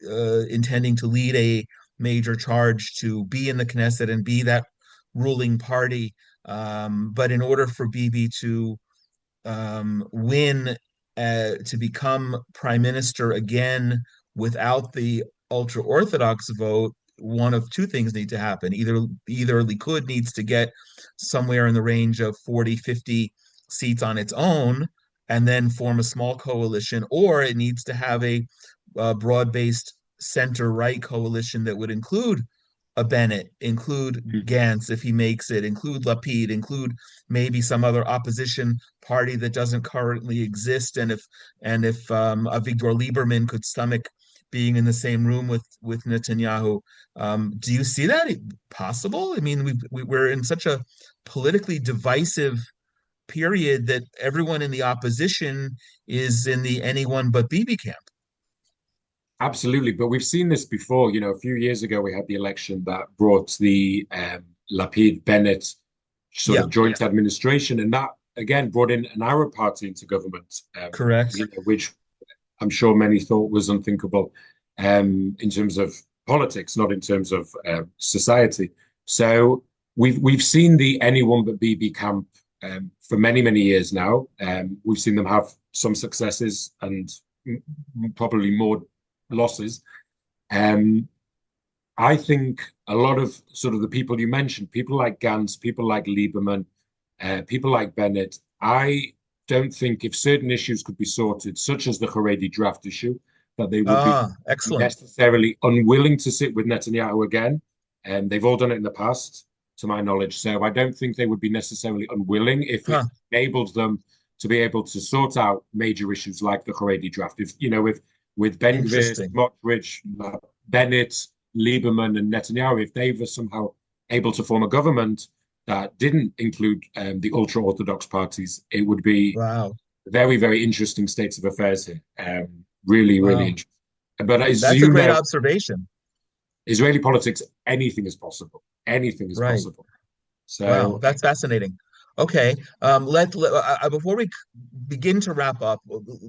intending to lead a major charge to be in the Knesset and be that ruling party. But in order for Bibi to win to become prime minister again without the ultra Orthodox vote, one of two things need to happen. Either Likud needs to get somewhere in the range of 40, 50 seats on its own and then form a small coalition, or it needs to have a broad-based center-right coalition that would include a Bennett, include Mhm. Gantz if he makes it, include Lapid, include maybe some other opposition party that doesn't currently exist, and if Avigdor Lieberman could stomach being in the same room with Netanyahu, do you see that possible? I mean, we're in such a politically divisive period that everyone in the opposition is in the anyone but Bibi camp. Absolutely, but we've seen this before. A few years ago, we had the election that brought the Lapid Bennett sort Yeah, of joint administration, and that again brought in an Arab party into government, correct. which I'm sure many thought was unthinkable in terms of politics, not in terms of society. So we've seen the anyone but BB camp for many years now. We've seen them have some successes and probably more losses. Um, I think a lot of sort of the people you mentioned, people like Gantz, people like Lieberman, people like Bennett, I don't think if certain issues could be sorted, such as the Haredi draft issue, that they would be Ah, excellent. necessarily unwilling to sit with Netanyahu again. And they've all done it in the past, to my knowledge. So I don't think they would be necessarily unwilling if it Huh, enabled them to be able to sort out major issues like the Haredi draft. If with Ben Gvir, interesting. Smotrich, Bennett, Lieberman, and Netanyahu, if they were somehow able to form a government that didn't include the ultra Orthodox parties, it would be Wow. very interesting states of affairs here. Really Wow. interesting. But as That's a you great know, observation. Israeli politics, anything is possible. Anything is Right. possible. Wow, So that's fascinating. Okay, before we begin to wrap up,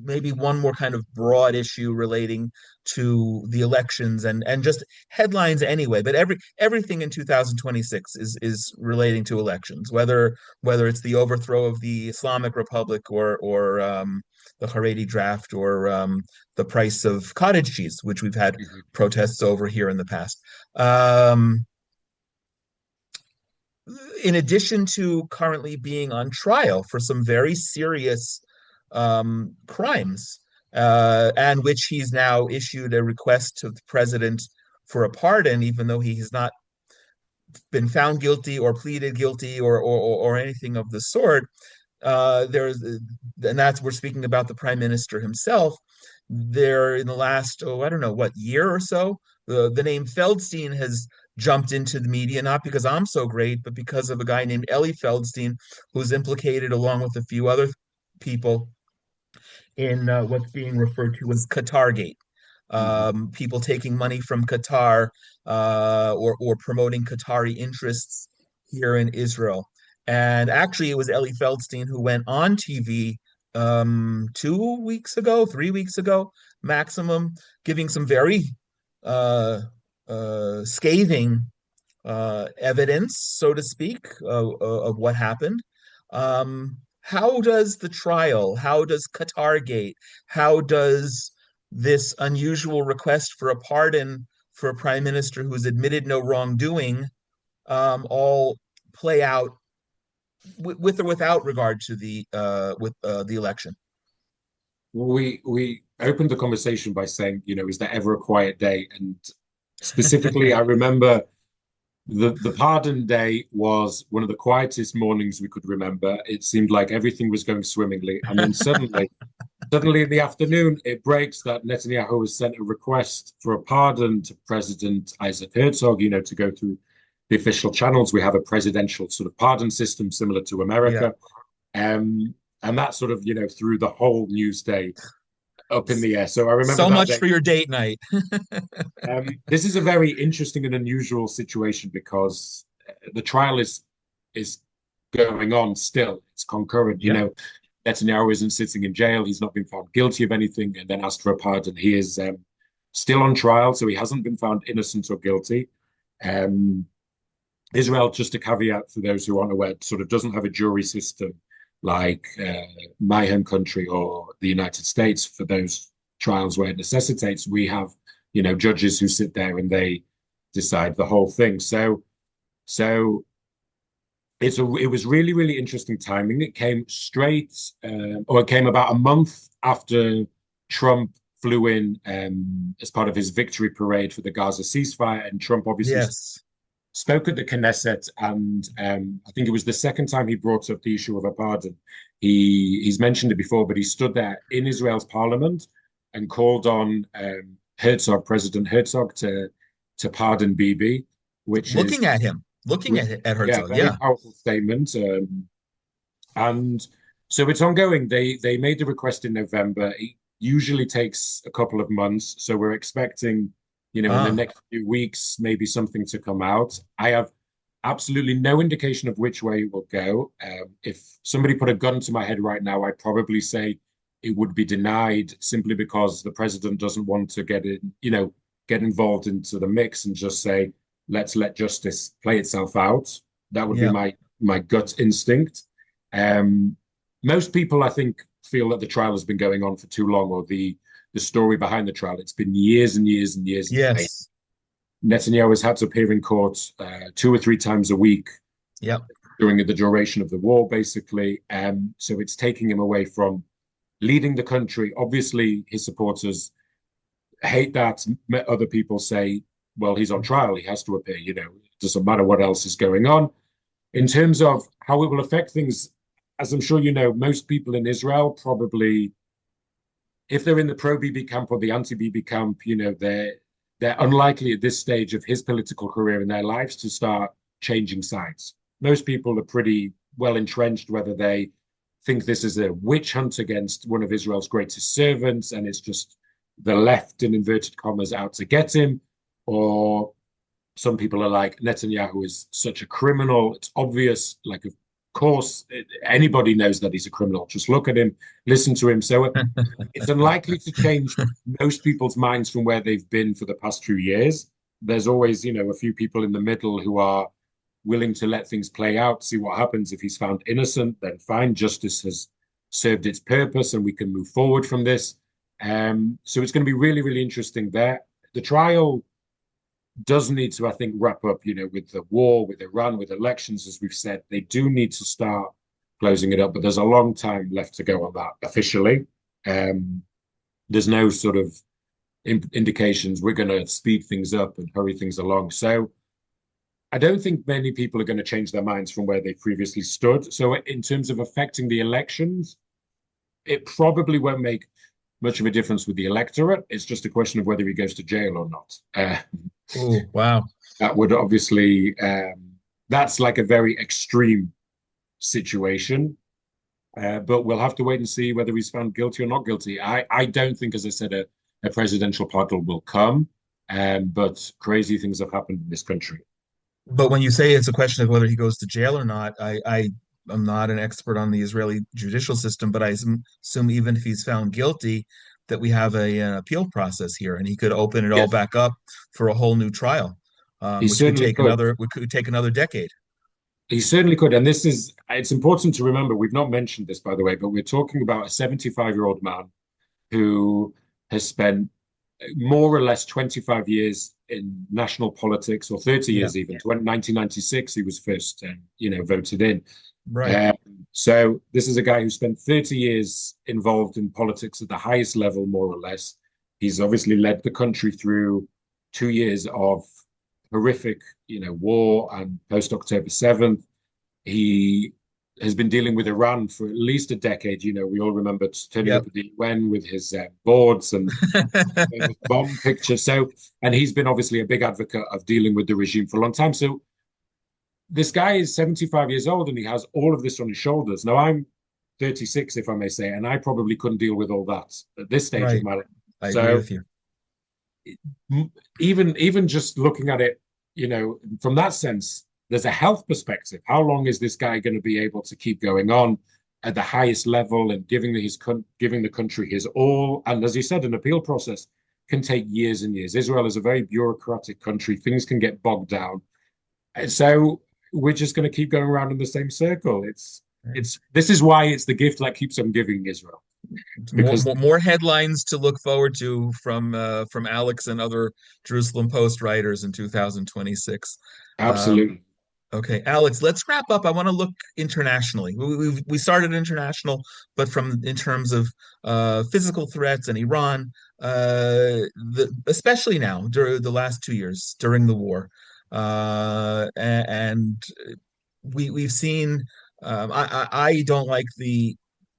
maybe one more kind of broad issue relating to the elections and just headlines anyway. But everything in 2026 is relating to elections, whether it's the overthrow of the Islamic Republic or the Haredi draft or the price of cottage cheese, which we've had mhm. protests over here in the past. Um, in addition to currently being on trial for some very serious crimes, and which he's now issued a request to the president for a pardon, even though he has not been found guilty or pleaded guilty or anything of the sort. There's, and that's we're speaking about the prime minister himself. There, in the last, I don't know what year or so, the name Feldstein has jumped into the media, not because I'm so great, but because of a guy named Eli Feldstein, who's implicated along with a few other people in what's being referred to as Qatargate. Mhm. People taking money from Qatar, or promoting Qatari interests here in Israel. And actually, it was Eli Feldstein who went on TV 2 weeks ago, 3 weeks ago, maximum, giving some very uh, scathing evidence, so to speak, of what happened. How does the trial, how does Qatargate, how does this unusual request for a pardon for a prime minister who's admitted no wrongdoing all play out with or without regard to the election? We opened the conversation by saying, is there ever a quiet day? And specifically, I remember the pardon day was one of the quietest mornings we could remember. It seemed like everything was going swimmingly, and then suddenly in the afternoon, it breaks that Netanyahu has sent a request for a pardon to President Isaac Herzog, to go through the official channels. We have a presidential sort of pardon system similar to Yeah. America. And that sort of, threw the whole news day up in the air. So I remember So that much day. for your date night. This is a very interesting and unusual situation because the trial is going on still. It's concurrent. Yeah. Netanyahu isn't sitting in jail. He's not been found guilty of anything and then asked for a pardon. He is still on trial, so he hasn't been found innocent or guilty. Um, Israel, just a caveat for those who aren't aware, sort of doesn't have a jury system like my home country or the United States for those trials where it necessitates. We have, judges who sit there and they decide the whole thing. So it was really, really interesting timing. It came or it came about a month after Trump flew in as part of his victory parade for the Gaza ceasefire, and Trump obviously Yes. spoke at the Knesset, and I think it was the second time he brought up the issue of a pardon. He's mentioned it before, but he stood there in Israel's parliament and called on President Herzog, to pardon Bibi, which is Looking at him, looking at yeah, Herzog. very Yeah. powerful statement. And so it's ongoing. They made the request in November. It usually takes a couple of months, so we're expecting, in the Ah, next few weeks, maybe something to come out. I have absolutely no indication of which way it will go. If somebody put a gun to my head right now, I'd probably say it would be denied simply because the president doesn't want to get involved into the mix and just say, let's let justice play itself out. That would be yeah. my gut instinct. Um, Most people, I think, feel that the trial has been going on for too long, or the story behind the trial. It's been years and years and years in the making. Yes. Netanyahu has had to appear in court 2 or 3 times a week Yep. during the duration of the war, basically. So it's taking him away from leading the country. Obviously, his supporters hate that. Other people say, well, he's on trial. He has to appear. It doesn't matter what else is going on. In terms of how it will affect things, as I'm sure you know, most people in Israel probably, if they're in the pro-Bibi camp or the anti-Bibi camp, they're unlikely at this stage of his political career in their lives to start changing sides. Most people are pretty well entrenched, whether they think this is a witch hunt against one of Israel's greatest servants and it's just the left, in inverted commas, out to get him, or some people are like, Netanyahu is such a criminal. It's obvious. Like, of course, anybody knows that he's a criminal. Just look at him, listen to him. So it's unlikely to change most people's minds from where they've been for the past few years. There's always, a few people in the middle who are willing to let things play out, see what happens. If he's found innocent, then fine. Justice has served its purpose and we can move forward from this. So it's going to be really, really interesting there. The trial does need to, I think, wrap up, with the war, with Iran, with elections, as we've said. They do need to start closing it up, but there's a long time left to go on that officially. Um, there's no sort of indications we're going to speed things up and hurry things along. So I don't think many people are going to change their minds from where they previously stood. So in terms of affecting the elections, it probably won't make much of a difference with the electorate. It's just a question of whether he goes to jail or not. Oh, wow. That would obviously, that's like a very extreme situation. But we'll have to wait and see whether he's found guilty or not guilty. I don't think, as I said, a presidential pardon will come, but crazy things have happened in this country. But when you say it's a question of whether he goes to jail or not, I am not an expert on the Israeli judicial system, but I assume even if he's found guilty, that we have an appeal process here, and he could open it all Yes, back up for a whole new trial, he certainly could. which could take another decade. He certainly could. And it's important to remember, we've not mentioned this, by the way, but we're talking about a 75-year-old man who has spent more or less 25 years in national politics, or 30 Yeah, years even. 1996, he was first, voted in. right. Um, so this is a guy who spent 30 years involved in politics at the highest level, more or less. He's obviously led the country through 2 years of horrific, war and post-October 7th. He has been dealing with Iran for at least a decade. We all remember turning up Yep. at the UN with his boards and bomb pictures. So, and he's been obviously a big advocate of dealing with the regime for a long time. So this guy is 75 years old and he has all of this on his shoulders. Now I'm 36, if I may say, and I probably couldn't deal with all that at this stage of Right. my life. I agree So with you. even just looking at it, from that sense, there's a health perspective. How long is this guy going to be able to keep going on at the highest level and giving the country his all? And as you said, an appeal process can take years and years. Israel is a very bureaucratic country. Things can get bogged down. And so we're just going to keep going around in the same circle. This is why it's the gift that keeps on giving, Israel, because More headlines to look forward to from Alex and other Jerusalem Post writers in 2026. Um, absolutely. okay, Alex, let's wrap up. I want to look internationally. We started international, but from in terms of physical threats and Iran, especially now during the last 2 years during the war, and we've seen. I don't like the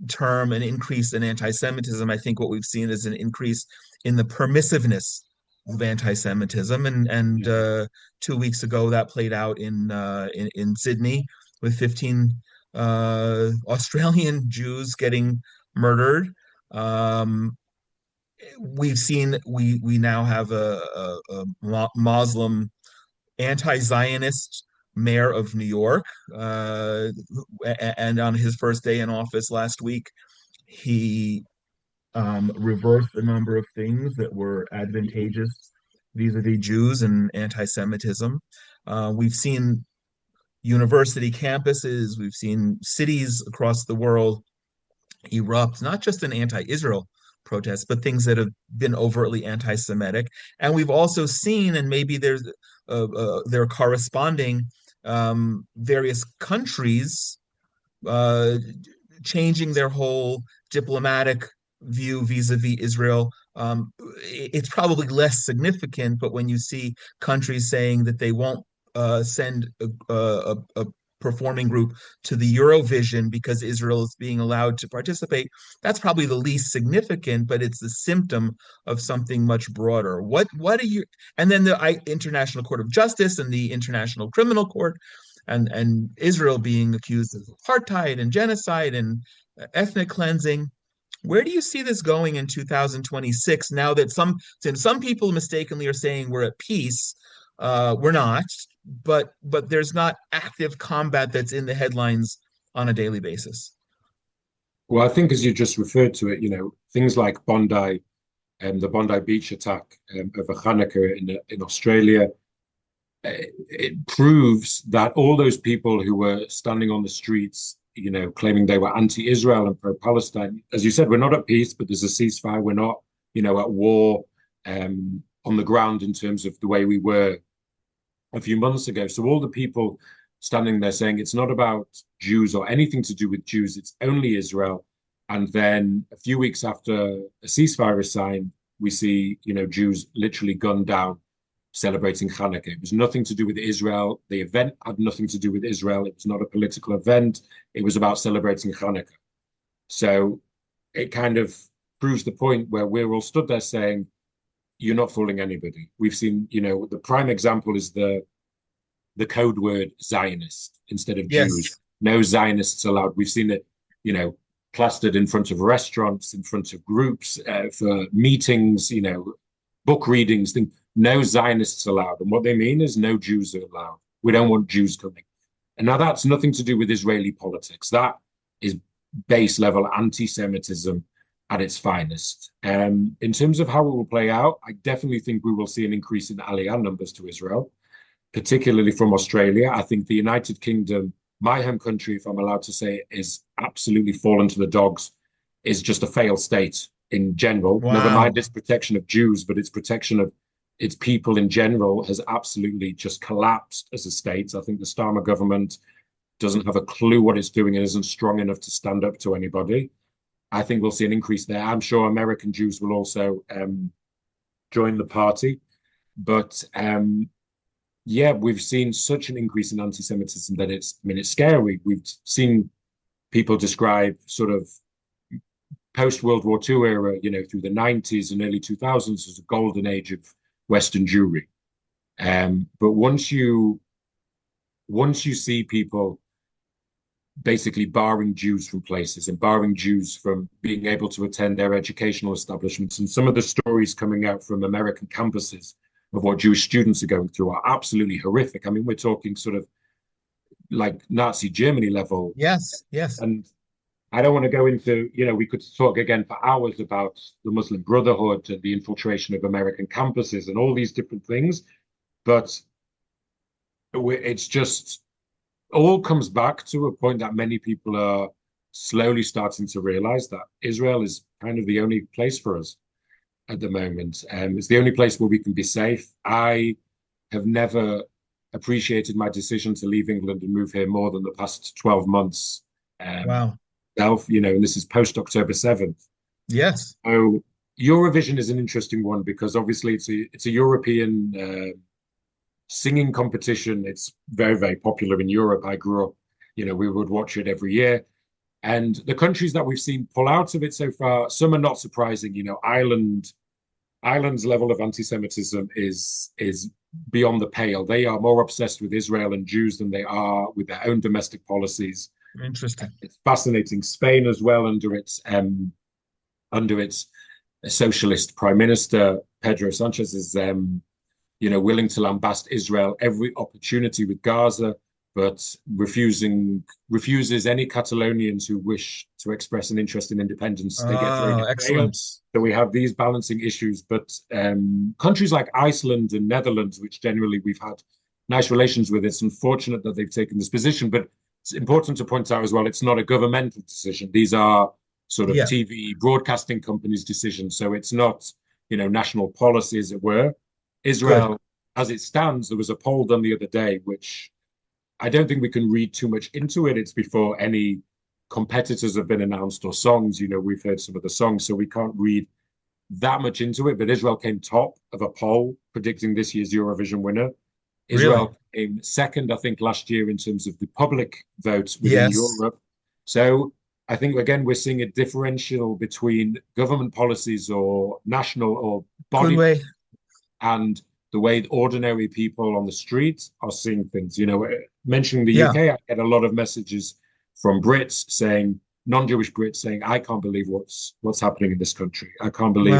term an increase in anti-Semitism. I think what we've seen is an increase in the permissiveness of anti-Semitism, and Yeah. 2 weeks ago that played out in Sydney with 15 Australian Jews getting murdered. Um, we now have a Muslim anti-Zionist mayor of New York, and on his first day in office last week, he reversed a number of things that were advantageous vis-a-vis Jews and anti-Semitism. We've seen university campuses, we've seen cities across the world erupt, not just in anti-Israel protests, but things that have been overtly anti-Semitic. And we've also seen, and maybe they're corresponding, various countries uh, changing their whole diplomatic view vis-a-vis Israel. It's probably less significant, but when you see countries saying that they won't send a performing group to the Eurovision because Israel is being allowed to participate, that's probably the least significant, but it's the symptom of something much broader. What are you? And then the International Court of Justice and the International Criminal Court, and Israel being accused of apartheid and genocide and ethnic cleansing. Where do you see this going in 2026 now that some people mistakenly are saying we're at peace? We're not, but there's not active combat that's in the headlines on a daily basis. Well, I think as you just referred to it, things like Bondi and the Bondi Beach attack over Hanukkah in Australia, it proves that all those people who were standing on the streets, claiming they were anti-Israel and pro-Palestine, as you said, we're not at peace, but there's a ceasefire. We're not, at war on the ground in terms of the way we were a few months ago. So all the people standing there saying it's not about Jews or anything to do with Jews, it's only Israel. And then a few weeks after a ceasefire is signed, we see, Jews literally gunned down celebrating Hanukkah. It was nothing to do with Israel. The event had nothing to do with Israel. It was not a political event. It was about celebrating Hanukkah. So it kind of proves the point where we're all stood there saying, you're not fooling anybody. We've seen, the prime example is the code word Zionist instead of Yes. Jews. No Zionists allowed. We've seen it, plastered in front of restaurants, in front of groups, for meetings, book readings, things. No Zionists allowed. And what they mean is no Jews are allowed. We don't want Jews coming. And now that's nothing to do with Israeli politics. That is base level anti-Semitism at its finest. In terms of how it will play out, I definitely think we will see an increase in Aliyah numbers to Israel, particularly from Australia. I think the United Kingdom, my home country, if I'm allowed to say it, is absolutely fallen to the dogs, is just a failed state in general. Wow. Never mind its protection of Jews, but its protection of its people in general has absolutely just collapsed as a state. I think the Starmer government doesn't have a clue what it's doing and isn't strong enough to stand up to anybody. I think we'll see an increase there. I'm sure American Jews will also join the party. But yeah, we've seen such an increase in anti-Semitism that it's scary. We've seen people describe sort of post-World War II era, through the 90s and early 2000s as a golden age of Western Jewry. But once you see people basically barring Jews from places and barring Jews from being able to attend their educational establishments, and some of the stories coming out from American campuses of what Jewish students are going through are absolutely horrific. I mean, we're talking sort of like Nazi Germany level. Yes, yes. And I don't want to go into, we could talk again for hours about the Muslim Brotherhood and the infiltration of American campuses and all these different things. But it's just all comes back to a point that many people are slowly starting to realize that Israel is kind of the only place for us at the moment. It's the only place where we can be safe. I have never appreciated my decision to leave England and move here more than the past 12 months. Wow. And this is post October 7th. Yes. So Eurovision is an interesting one because obviously it's a European singing competition. It's very, very popular in Europe. I grew up, we would watch it every year. And the countries that we've seen pull out of it so far, some are not surprising. Ireland's level of anti-Semitism is beyond the pale. They are more obsessed with Israel and Jews than they are with their own domestic policies. Interesting. It's fascinating. Spain as well, under its socialist prime minister Pedro Sanchez is willing to lambast Israel every opportunity with Gaza, but refuses any Catalonians who wish to express an interest in independence. They get thrown in Excellent. jail. So we have these balancing issues. But countries like Iceland and Netherlands, which generally we've had nice relations with, it's unfortunate that they've taken this position. But it's important to point out as well, it's not a governmental decision. These are sort of TV broadcasting companies' decisions. So it's not, national policy, as it were. Israel, as it stands, there was a poll done the other day, which I don't think we can read too much into it. It's before any competitors have been announced or songs. We've heard some of the songs, so we can't read that much into it. But Israel came top of a poll predicting this year's Eurovision winner. Israel came second, I think, last year in terms of the public vote within Europe. So I think, again, we're seeing a differential between government policies or national or body and the way ordinary people on the street are seeing things. Mentioning the UK, I get a lot of messages from Brits saying, non-Jewish Brits saying, I can't believe what's happening in this country. I can't believe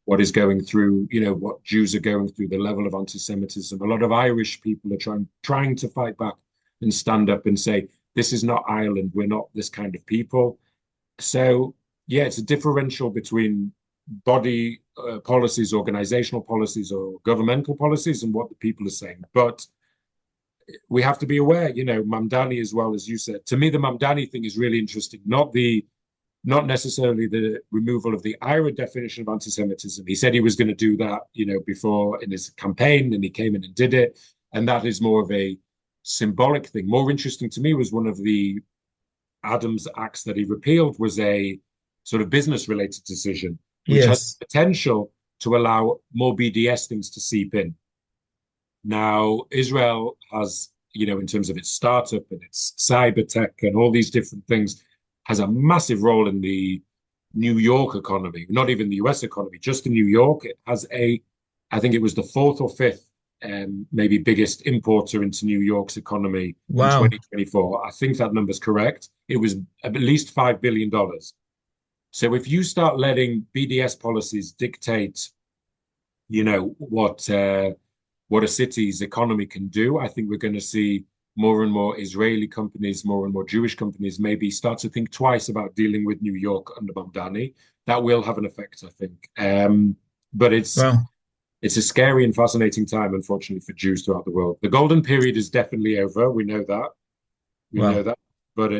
what is going through, what Jews are going through, the level of anti-Semitism. A lot of Irish people are trying to fight back and stand up and say, this is not Ireland. We're not this kind of people. So, yeah, it's a differential between body policies, organizational policies, or governmental policies and what the people are saying. But we have to be aware, Mamdani as well, as you said. To me, the Mamdani thing is really interesting. Not necessarily the removal of the IRA definition of anti-Semitism. He said he was going to do that, before in his campaign, and he came in and did it. And that is more of a symbolic thing. More interesting to me was one of the Adams acts that he repealed was a sort of business related decision, which has Yes. potential to allow more BDS things to seep in. Now, Israel has, in terms of its startup and its cyber tech and all these different things, has a massive role in the New York economy, not even the US economy, just in New York. It has I think it was the fourth or fifth, maybe biggest importer into New York's economy in Wow. 2024. I think that number's correct. It was at least $5 billion. So if you start letting BDS policies dictate, what a city's economy can do, I think we're going to see more and more Israeli companies, more and more Jewish companies maybe start to think twice about dealing with New York under Mamdani. That will have an effect, I think. But Wow. it's a scary and fascinating time, unfortunately, for Jews throughout the world. The golden period is definitely over. We know that. We know Wow. that. But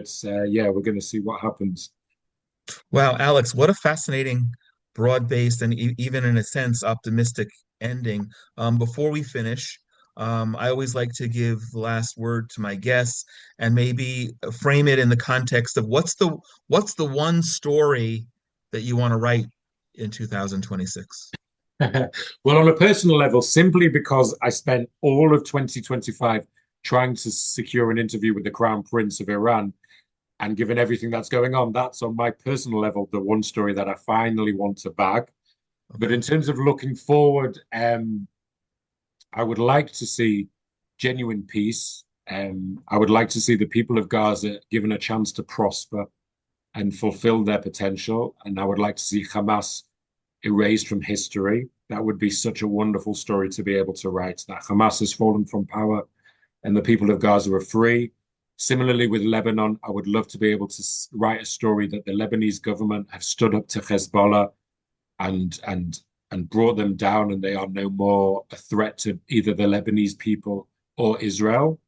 yeah, we're going to see what happens. Wow, Alex, what a fascinating, broad-based, and even in a sense, optimistic ending. Before we finish, I always like to give the last word to my guests and maybe frame it in the context of what's the one story that you want to write in 2026? Well, on a personal level, simply because I spent all of 2025 trying to secure an interview with the Crown Prince of Iran, and given everything that's going on, that's on my personal level, the one story that I finally want to bag. But Okay. in terms of looking forward, I would like to see genuine peace. I would like to see the people of Gaza given a chance to prosper and fulfill their potential. And I would like to see Hamas erased from history. That would be such a wonderful story to be able to write, that Hamas has fallen from power and the people of Gaza are free. Similarly, with Lebanon, I would love to be able to write a story that the Lebanese government have stood up to Hezbollah and and and brought them down, and they are no more a threat to either the Lebanese people or Israel.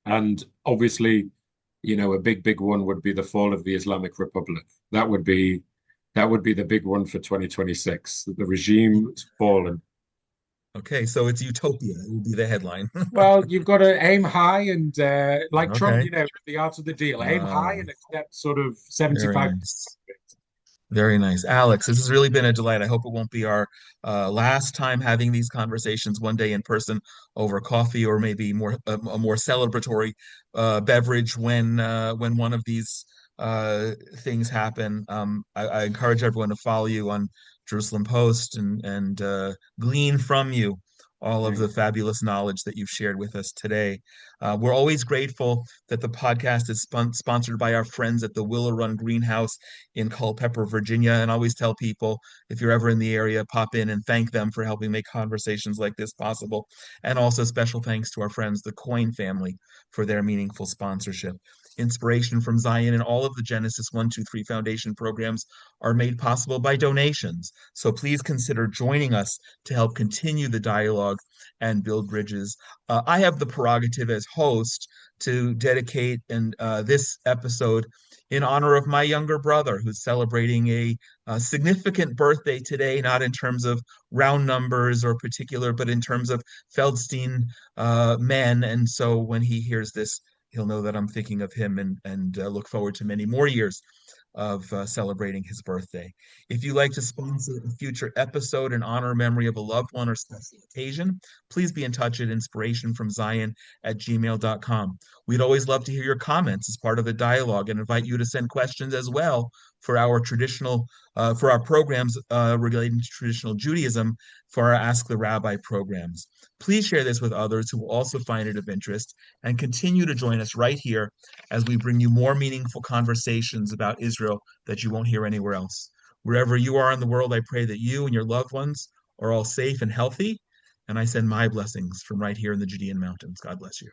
And obviously, a big one would be the fall of the Islamic Republic. That would be the big one for 2026. The regime has fallen. Okay, so it's utopia. It will be the headline. Well, you've got to aim high and like Trump, Okay. the art of the deal. Aim high Uh, and accept sort of Very 75%. nice. Very nice. Alex, this has really been a delight. I hope it won't be our last time having these conversations one day in person over coffee or maybe a more celebratory beverage when one of these things happen. I encourage everyone to follow you on Jerusalem Post and glean from you all of the fabulous knowledge that you've shared with us today. We're always grateful that the podcast is sponsored by our friends at the Willow Run Greenhouse in Culpeper, Virginia, and I always tell people if you're ever in the area, pop in and thank them for helping make conversations like this possible. And also special thanks to our friends, the Coin family, for their meaningful sponsorship. Inspiration from Zion and all of the Genesis 123 Foundation programs are made possible by donations. So please consider joining us to help continue the dialogue and build bridges. I have the prerogative as host to dedicate this episode in honor of my younger brother, who's celebrating a significant birthday today, not in terms of round numbers or particular, but in terms of Feldstein men. And so when he hears this, he'll know that I'm thinking of him and look forward to many more years of celebrating his birthday. If you'd like to sponsor a future episode in honor or memory of a loved one or special occasion, please be in touch at inspirationfromzion@gmail.com. We'd always love to hear your comments as part of the dialogue and invite you to send questions as well for our programs relating to traditional Judaism for our Ask the Rabbi programs. Please share this with others who will also find it of interest and continue to join us right here as we bring you more meaningful conversations about Israel that you won't hear anywhere else. Wherever you are in the world, I pray that you and your loved ones are all safe and healthy. And I send my blessings from right here in the Judean mountains. God bless you.